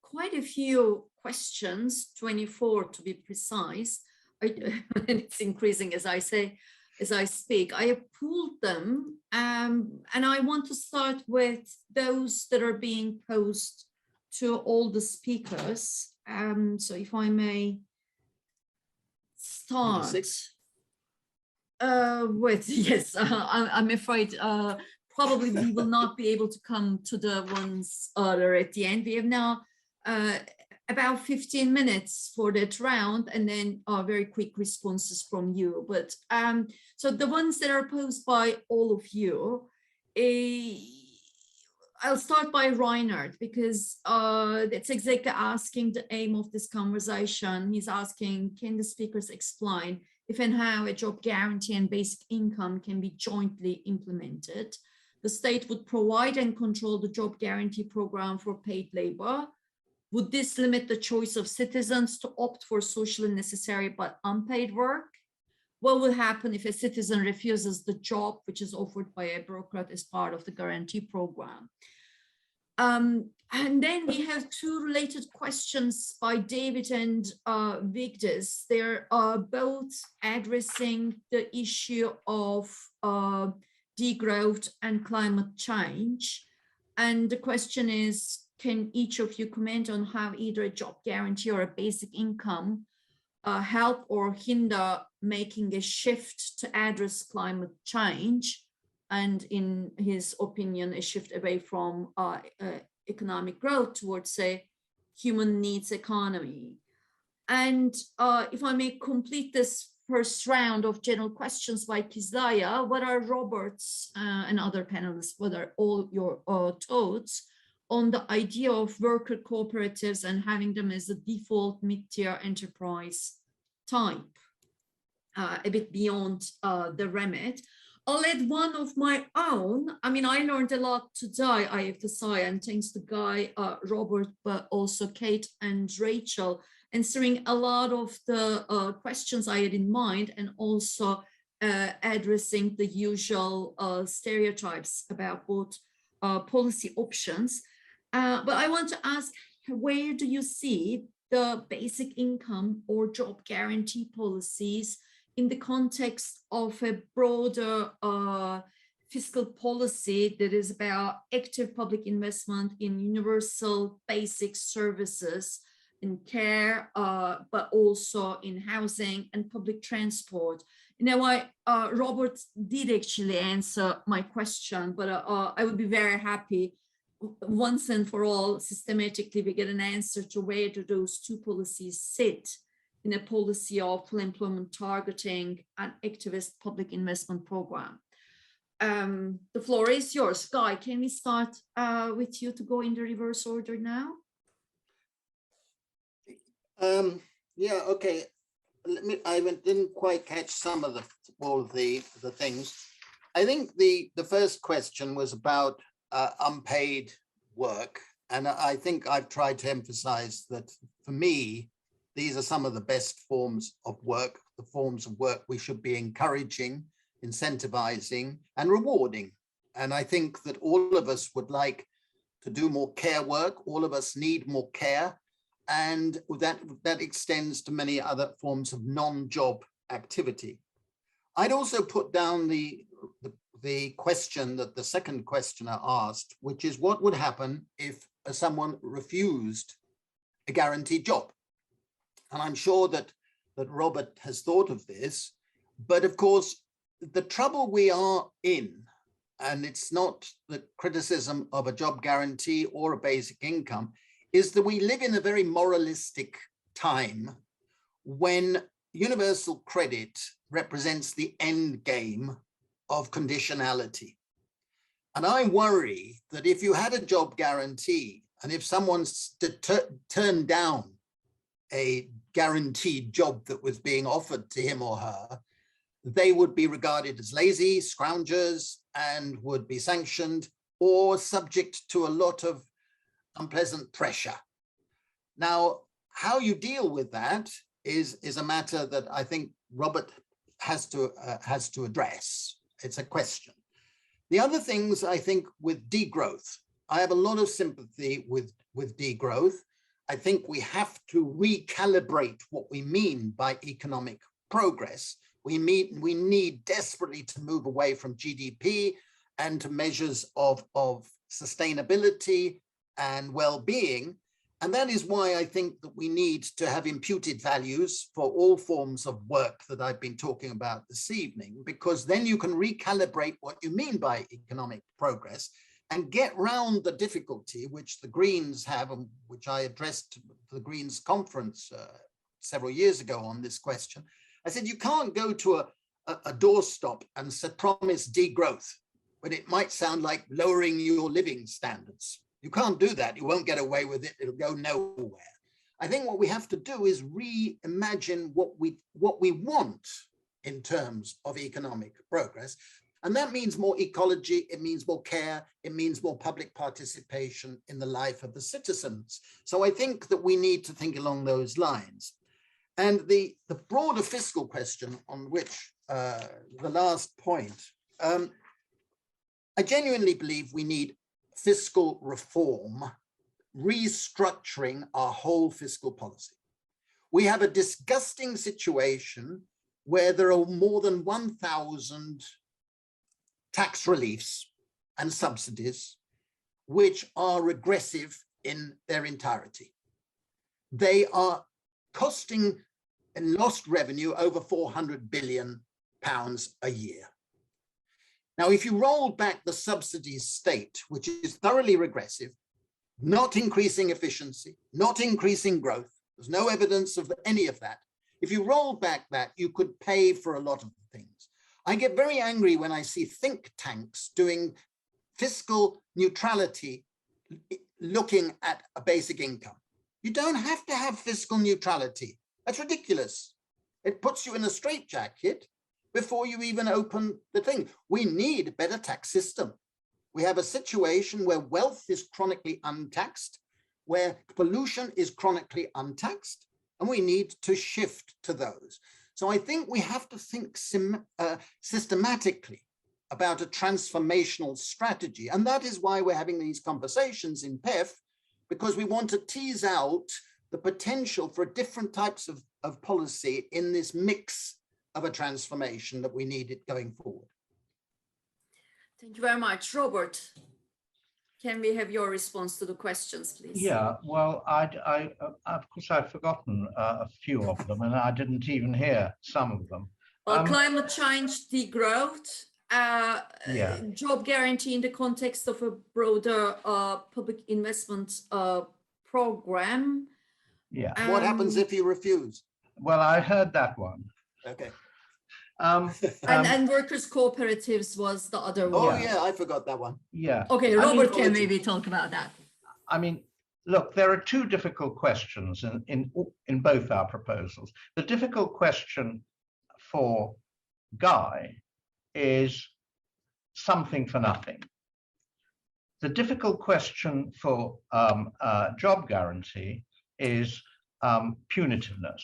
quite a few questions, 24 to be precise. It's increasing as I speak. I have pooled them, and I want to start with those that are being posed to all the speakers. So if I may start with, yes, I'm afraid probably we will not be able to come to the ones that are at the end. We have now about 15 minutes for that round, and then very quick responses from you. But so the ones that are posed by all of you, I'll start by Reinhard, because that's exactly asking the aim of this conversation. He's asking, can the speakers explain if and how a job guarantee and basic income can be jointly implemented? The state would provide and control the job guarantee program for paid labor. Would this limit the choice of citizens to opt for socially necessary but unpaid work? What will happen if a citizen refuses the job which is offered by a bureaucrat as part of the guarantee program? And then we have two related questions by David and Vigdis. They're both addressing the issue of degrowth and climate change. And the question is, can each of you comment on how either a job guarantee or a basic income help or hinder making a shift to address climate change? And in his opinion, a shift away from economic growth towards a human needs economy. And if I may complete this first round of general questions by Kizlaya, what are Robert's and other panelists, what are all your thoughts on the idea of worker cooperatives and having them as a default mid-tier enterprise type, a bit beyond the remit? I'll add one of my own. I mean, I learned a lot today, I have to say, and thanks to Guy, Robert, but also Kate and Rachel, answering a lot of the questions I had in mind, and also addressing the usual stereotypes about both policy options. But I want to ask, where do you see the basic income or job guarantee policies in the context of a broader fiscal policy that is about active public investment in universal basic services, in care, but also in housing and public transport? You know, Robert did actually answer my question, but I would be very happy once and for all, systematically, we get an answer to where do those two policies sit in a policy of full employment targeting and activist public investment program. The floor is yours. Guy, can we start with you to go in the reverse order now? Yeah, okay. I didn't quite catch some of all of the things. I think the first question was about unpaid work. And I think I've tried to emphasize that for me, these are some of the best forms of work, the forms of work we should be encouraging, incentivizing, and rewarding. And I think that all of us would like to do more care work. All of us need more care. And that extends to many other forms of non-job activity. I'd also put down the question that the second questioner asked, which is what would happen if someone refused a guaranteed job? And I'm sure that Robert has thought of this, but of course, the trouble we are in, and it's not the criticism of a job guarantee or a basic income, is that we live in a very moralistic time when universal credit represents the end game of conditionality. And I worry that if you had a job guarantee, and if someone's turned down a guaranteed job that was being offered to him or her, they would be regarded as lazy, scroungers, and would be sanctioned or subject to a lot of unpleasant pressure. Now, how you deal with that is a matter that I think Robert has to address. It's a question. The other things, I think, with degrowth, I have a lot of sympathy with degrowth. I think we have to recalibrate what we mean by economic progress. We need desperately to move away from GDP and to measures of sustainability and well-being. And that is why I think that we need to have imputed values for all forms of work that I've been talking about this evening, because then you can recalibrate what you mean by economic progress and get round the difficulty which the Greens have, and which I addressed to the Greens conference several years ago on this question. I said, you can't go to a doorstop and promise degrowth when it might sound like lowering your living standards. You can't do that. You won't get away with it. It'll go nowhere. I think what we have to do is reimagine what we want in terms of economic progress. And that means more ecology, it means more care, it means more public participation in the life of the citizens. So I think that we need to think along those lines. And the broader fiscal question on which the last point, I genuinely believe we need fiscal reform, restructuring our whole fiscal policy. We have a disgusting situation where there are more than 1,000 tax reliefs and subsidies which are regressive in their entirety. They are costing in lost revenue over £400 billion a year. Now, if you roll back the subsidies state, which is thoroughly regressive, not increasing efficiency, not increasing growth, there's no evidence of any of that. If you roll back that, you could pay for a lot of things. I get very angry when I see think tanks doing fiscal neutrality, looking at a basic income. You don't have to have fiscal neutrality. That's ridiculous. It puts you in a straitjacket before you even open the thing. We need a better tax system. We have a situation where wealth is chronically untaxed, where pollution is chronically untaxed, and we need to shift to those. So I think we have to think systematically about a transformational strategy. And that is why we're having these conversations in PEF, because we want to tease out the potential for different types of policy in this mix of a transformation that we need it going forward. Thank you very much. Robert, can we have your response to the questions, please? Yeah, well, of course, I've forgotten a few of them, and I didn't even hear some of them. Well, climate change, degrowth, job guarantee in the context of a broader public investment program. Yeah. What happens if you refuse? Well, I heard that one. Okay. And workers' cooperatives was the other one. Oh, yeah, I forgot that one. Yeah. Okay, Robert can maybe talk about that. I mean, look, there are two difficult questions in both our proposals. The difficult question for Guy is something for nothing. The difficult question for job guarantee is punitiveness.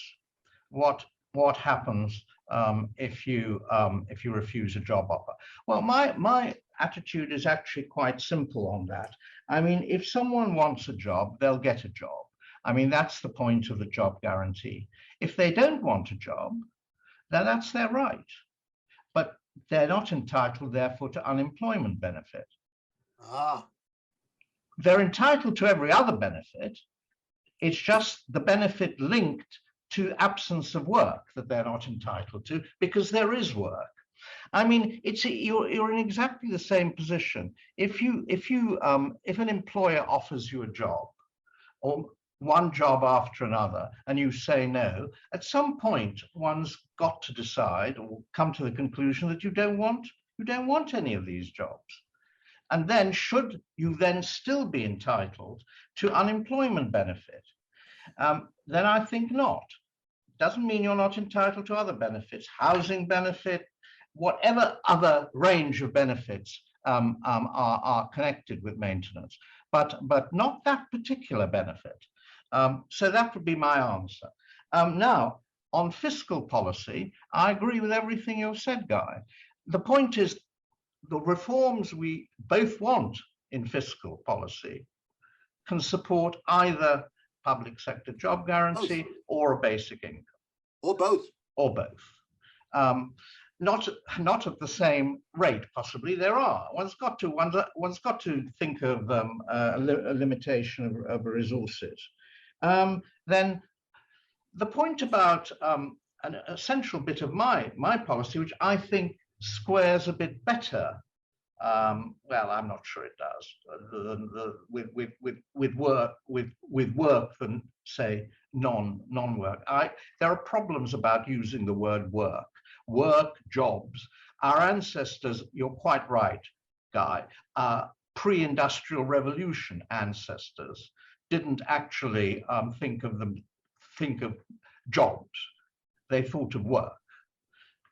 What happens if you refuse a job offer? Well, my attitude is actually quite simple on that. I mean, if someone wants a job, they'll get a job. I mean, that's the point of the job guarantee. If they don't want a job, then that's their right. But they're not entitled, therefore, to unemployment benefit. They're entitled to every other benefit. It's just the benefit linked to absence of work that they're not entitled to, because there is work. I mean, you're in exactly the same position. If an employer offers you a job or one job after another, and you say no, at some point one's got to decide or come to the conclusion that you don't want any of these jobs. And then should you then still be entitled to unemployment benefit? Then I think not. Doesn't mean you're not entitled to other benefits, housing benefit, whatever other range of benefits are connected with maintenance, but not that particular benefit. So that would be my answer. Now, on fiscal policy, I agree with everything you've said, Guy. The point is, the reforms we both want in fiscal policy can support either public sector job guarantee or a basic income. Or both. Or both. Not at the same rate, possibly. There are. One's got to think of a limitation of resources. Then the point about an essential bit of my policy, which I think squares a bit better. Well, I'm not sure it does with work than say non-work. There are problems about using the word work, jobs. Our ancestors, you're quite right, Guy, pre-industrial revolution ancestors didn't actually think of jobs. They thought of work.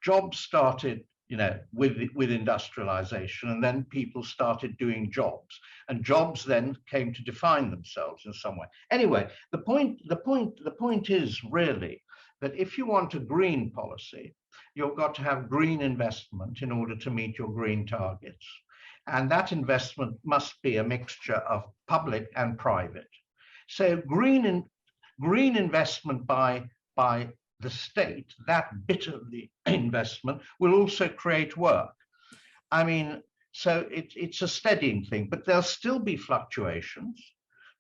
Jobs started, with industrialization, and then people started doing jobs, and jobs then came to define themselves in some way. Anyway, the point is really that if you want a green policy, you've got to have green investment in order to meet your green targets, and that investment must be a mixture of public and private. So green investment by the state, that bit of the investment will also create work. I mean, so it's a steadying thing, but there'll still be fluctuations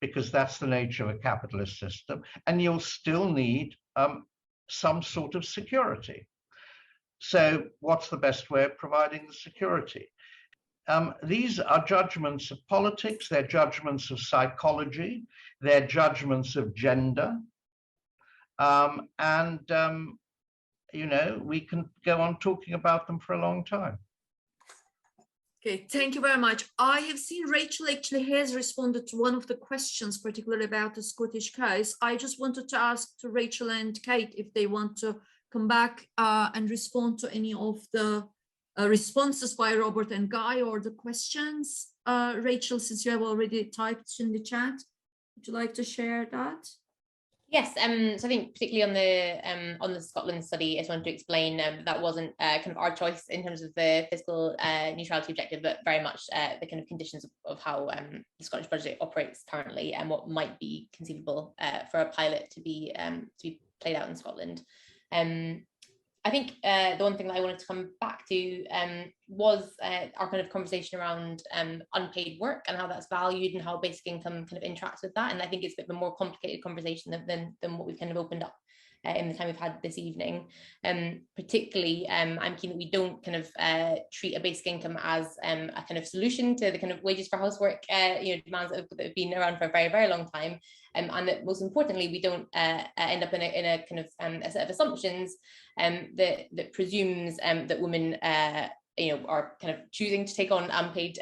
because that's the nature of a capitalist system, and you'll still need some sort of security. So what's the best way of providing the security? These are judgments of politics, they're judgments of psychology, they're judgments of gender. We can go on talking about them for a long time. Okay, thank you very much. I have seen Rachel actually has responded to one of the questions, particularly about the Scottish case. I just wanted to ask to Rachel and Kate if they want to come back and respond to any of the responses by Robert and Guy or the questions. Rachel, since you have already typed in the chat, would you like to share that? Yes, so I think particularly on the Scotland study, I just wanted to explain that wasn't kind of our choice in terms of the fiscal neutrality objective, but very much the kind of conditions of how the Scottish budget operates currently and what might be conceivable for a pilot to be played out in Scotland. I think the one thing that I wanted to come back to was our kind of conversation around unpaid work and how that's valued and how basic income kind of interacts with that. And I think it's a bit of a more complicated conversation than what we've kind of opened up in the time we've had this evening. Particularly, I'm keen that we don't kind of treat a basic income as a kind of solution to the kind of wages for housework demands that have been around for a very, very long time. And that most importantly, we don't end up in a kind of a set of assumptions that presumes that women are kind of choosing to take on unpaid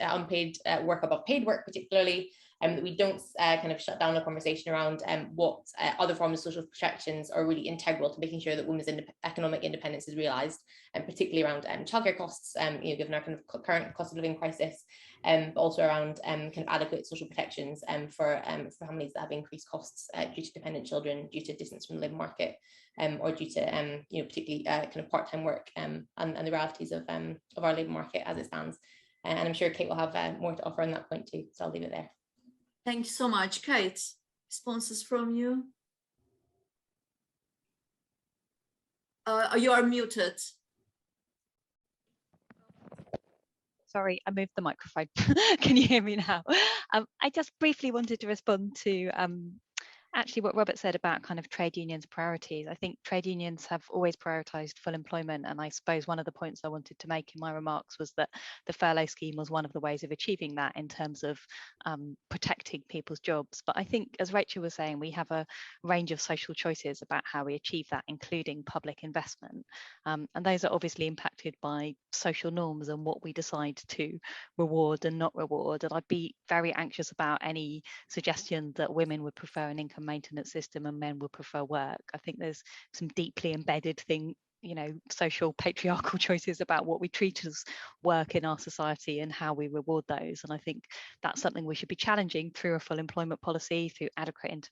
work above paid work, particularly. That we don't kind of shut down a conversation around what other forms of social protections are really integral to making sure that women's economic independence is realised, and particularly around childcare costs, given our kind of current cost of living crisis, but also around kind of adequate social protections for families that have increased costs due to dependent children, due to distance from the labour market, or due to particularly kind of part-time work and the realities of our labour market as it stands. And I'm sure Kate will have more to offer on that point too, so I'll leave it there. Thank you so much. Kate, responses from you? You are muted. Sorry, I moved the microphone. Can you hear me now? I just briefly wanted to respond to actually what Robert said about kind of trade unions' priorities, I think trade unions have always prioritised full employment. And I suppose one of the points I wanted to make in my remarks was that the furlough scheme was one of the ways of achieving that in terms of protecting people's jobs. But I think, as Rachel was saying, we have a range of social choices about how we achieve that, including public investment. And those are obviously impacted by social norms and what we decide to reward and not reward. And I'd be very anxious about any suggestion that women would prefer an income maintenance system and men would prefer work. I think there's some deeply embedded social patriarchal choices about what we treat as work in our society and how we reward those. And I think that's something we should be challenging through a full employment policy, through adequate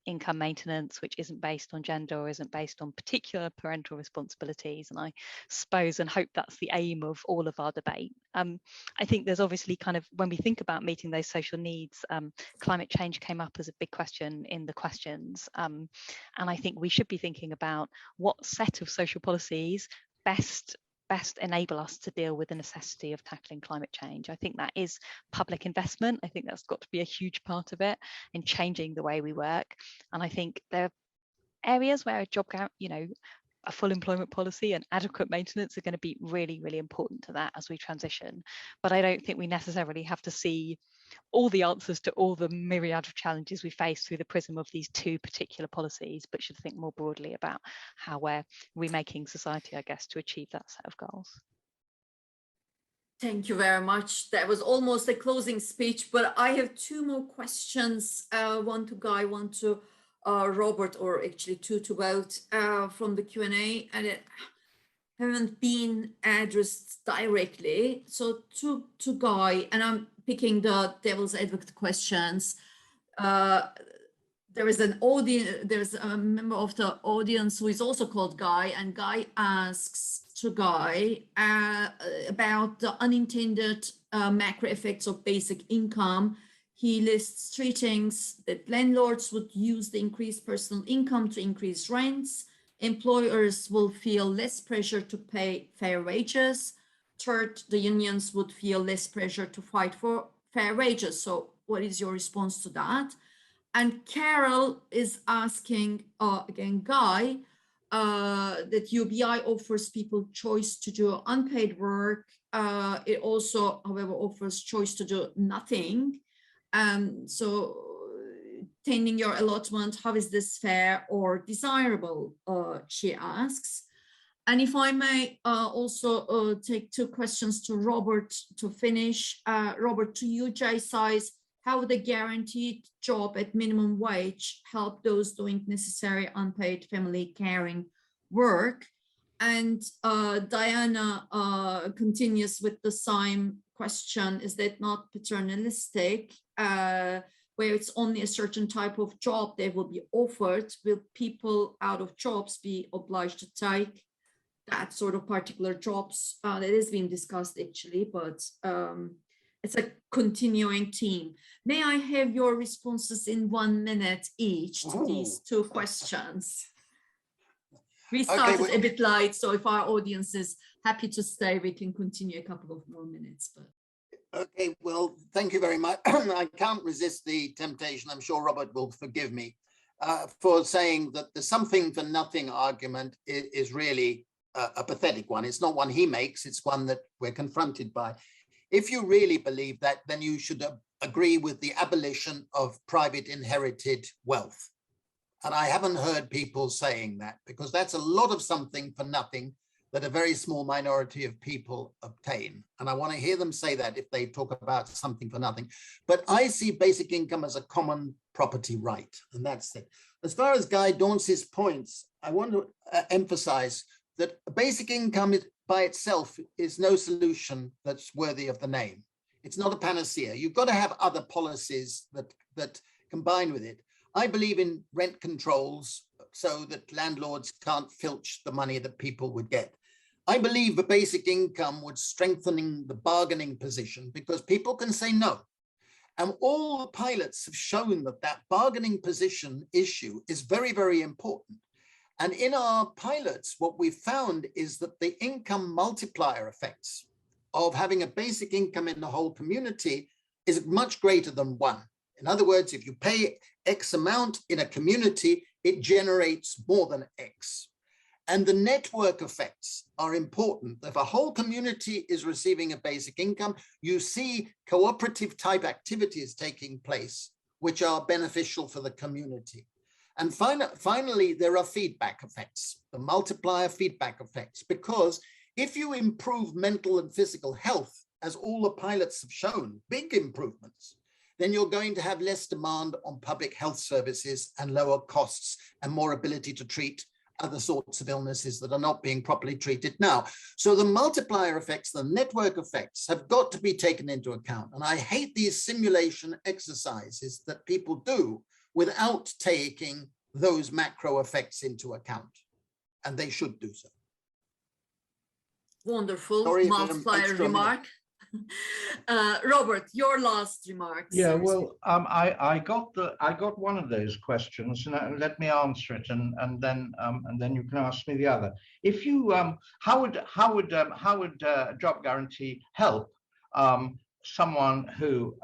income maintenance, which isn't based on gender or isn't based on particular parental responsibilities. And I suppose and hope that's the aim of all of our debate. I think there's obviously kind of, when we think about meeting those social needs, climate change came up as a big question in the questions. And I think we should be thinking about what set of social policies best enable us to deal with the necessity of tackling climate change. I think that is public investment. I think that's got to be a huge part of it in changing the way we work. And I think there are areas where a full employment policy and adequate maintenance are going to be really, really important to that as we transition. But I don't think we necessarily have to see all the answers to all the myriad of challenges we face through the prism of these two particular policies, but should think more broadly about how we're remaking society, I guess, to achieve that set of goals. Thank you very much. That was almost a closing speech, but I have two more questions. One to Guy, one to Robert, or actually two to both from the Q&A, and it haven't been addressed directly. So to Guy, and I'm picking the devil's advocate questions. There is a member of the audience who is also called Guy, and Guy asks to Guy about the unintended macro effects of basic income. He lists three things: that landlords would use the increased personal income to increase rents, employers will feel less pressure to pay fair wages, third, the unions would feel less pressure to fight for fair wages. So what is your response to that? And Carol is asking, again, Guy, that UBI offers people choice to do unpaid work. It also, however, offers choice to do nothing. So tending your allotment, how is this fair or desirable, she asks. And if I may also take two questions to Robert to finish. Robert, to you, Jay size, how would a guaranteed job at minimum wage help those doing necessary unpaid family caring work? And Diana continues with the same question: is that not paternalistic, where it's only a certain type of job that will be offered? Will people out of jobs be obliged to take that sort of particular jobs? That is being discussed actually, but it's a continuing theme. May I have your responses in 1 minute each to these two questions? We started a bit light, so if our audience is happy to stay, we can continue a couple of more minutes. But okay, well, thank you very much. I can't resist the temptation, I'm sure Robert will forgive me, for saying that the something for nothing argument is really a pathetic one. It's not one he makes, it's one that we're confronted by. If you really believe that, then you should agree with the abolition of private inherited wealth. And I haven't heard people saying that, because that's a lot of something for nothing that a very small minority of people obtain. And I want to hear them say that if they talk about something for nothing. But I see basic income as a common property right, and that's it. As far as Guy Daunce's points, I want to emphasize that basic income by itself is no solution that's worthy of the name. It's not a panacea. You've got to have other policies that combine with it. I believe in rent controls so that landlords can't filch the money that people would get. I believe the basic income would strengthen the bargaining position, because people can say no. And all the pilots have shown that that bargaining position issue is very, very important. And in our pilots, what we found is that the income multiplier effects of having a basic income in the whole community is much greater than one. In other words, if you pay X amount in a community, it generates more than X. And the network effects are important. If a whole community is receiving a basic income, you see cooperative type activities taking place, which are beneficial for the community. And finally, there are feedback effects, the multiplier feedback effects, because if you improve mental and physical health, as all the pilots have shown, big improvements, then you're going to have less demand on public health services and lower costs and more ability to treat other sorts of illnesses that are not being properly treated now. So the multiplier effects, the network effects have got to be taken into account. And I hate these simulation exercises that people do without taking those macro effects into account. And they should do so. Wonderful. Sorry, multiplier remark. Robert, your last remarks. Yeah, well, I got one of those questions, and let me answer it, and then you can ask me the other. If you how would job guarantee help someone who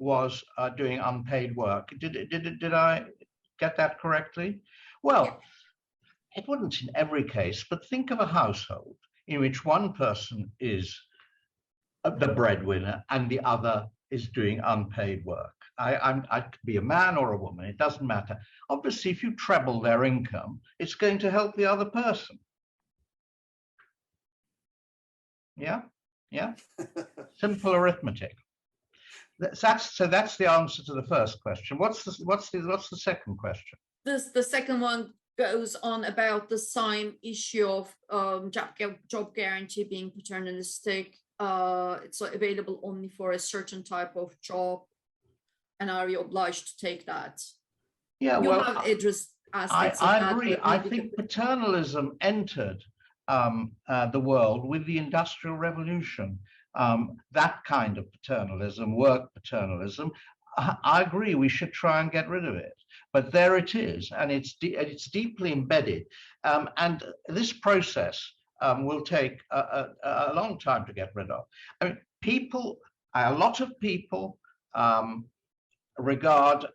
was doing unpaid work? Did I get that correctly? Well, it wouldn't in every case, but think of a household in which one person is the breadwinner and the other is doing unpaid work. I could be a man or a woman, it doesn't matter. Obviously, if you treble their income, it's going to help the other person. Yeah. Simple arithmetic. So that's the answer to the first question. What's the second question? The second one goes on about the same issue of job guarantee being paternalistic. It's available only for a certain type of job, and are you obliged to take that? Yeah, you well, have addressed aspects of I that, agree. I think paternalism entered the world with the Industrial Revolution. That kind of paternalism, work paternalism, I agree we should try and get rid of it. But there it is, and it's deeply embedded. And this process will take a long time to get rid of. I mean, a lot of people regard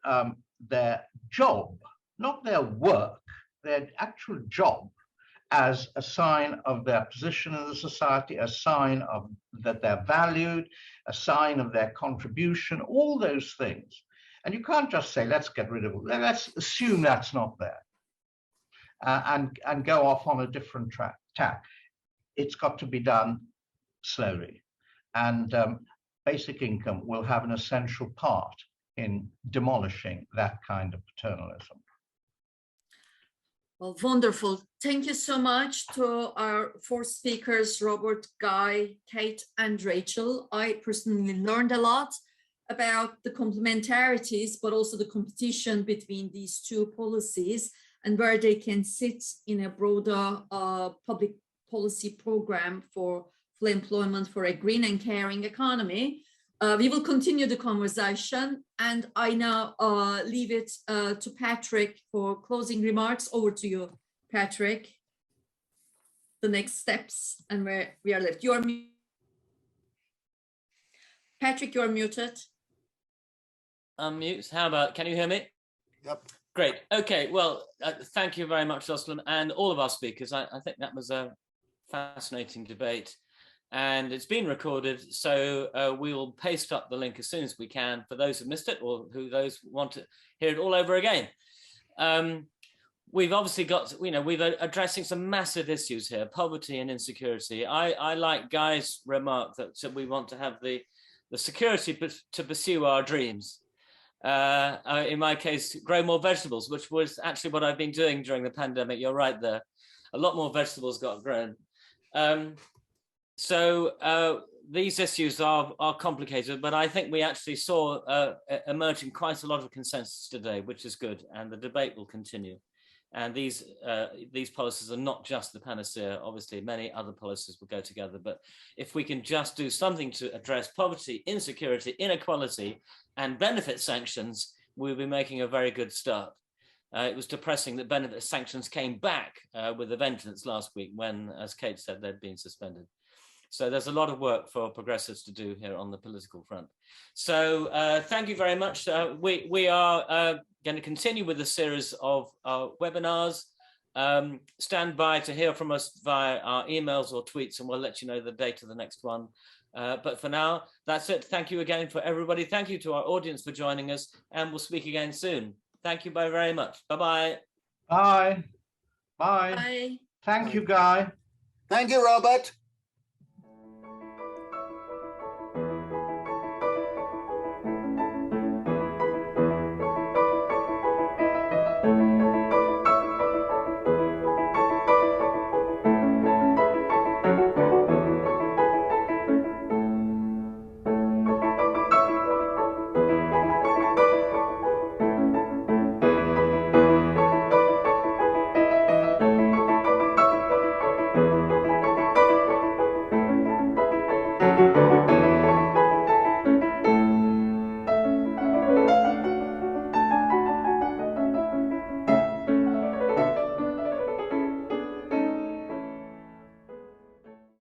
their job, not their work, their actual job, as a sign of their position in the society, a sign of that they're valued, a sign of their contribution, all those things. And you can't just say, let's get rid of it. Let's assume that's not there and go off on a different tack. It's got to be done slowly. And basic income will have an essential part in demolishing that kind of paternalism. Well, wonderful. Thank you so much to our four speakers, Robert, Guy, Kate, and Rachel. I personally learned a lot about the complementarities, but also the competition between these two policies and where they can sit in a broader public policy program for full employment for a green and caring economy. We will continue the conversation, and I now leave it to Patrick for closing remarks. Over to you, Patrick. The next steps and where we are left. Patrick, you're muted. Unmute. How about, can you hear me? Yep. Great. Okay. Well, thank you very much, Ozlem, and all of our speakers. I think that was a fascinating debate. And it's been recorded, so we will paste up the link as soon as we can for those who missed it or those who want to hear it all over again. We've obviously got, we're addressing some massive issues here, poverty and insecurity. I like Guy's remark that we want to have the security to pursue our dreams. In my case, grow more vegetables, which was actually what I've been doing during the pandemic. You're right there. A lot more vegetables got grown. So these issues are complicated, but I think we actually saw emerging quite a lot of consensus today, which is good, and the debate will continue. And these policies are not just the panacea. Obviously, many other policies will go together, but if we can just do something to address poverty, insecurity, inequality, and benefit sanctions, we'll be making a very good start. It was depressing that benefit sanctions came back with a vengeance last week when, as Kate said, they'd been suspended. So there's a lot of work for progressives to do here on the political front. So thank you very much. We are going to continue with a series of webinars. Stand by to hear from us via our emails or tweets, and we'll let you know the date of the next one. But for now, that's it. Thank you again for everybody. Thank you to our audience for joining us, and we'll speak again soon. Thank you very much. Bye-bye. Bye. Bye. Bye. Thank you, Guy. Thank you, Robert.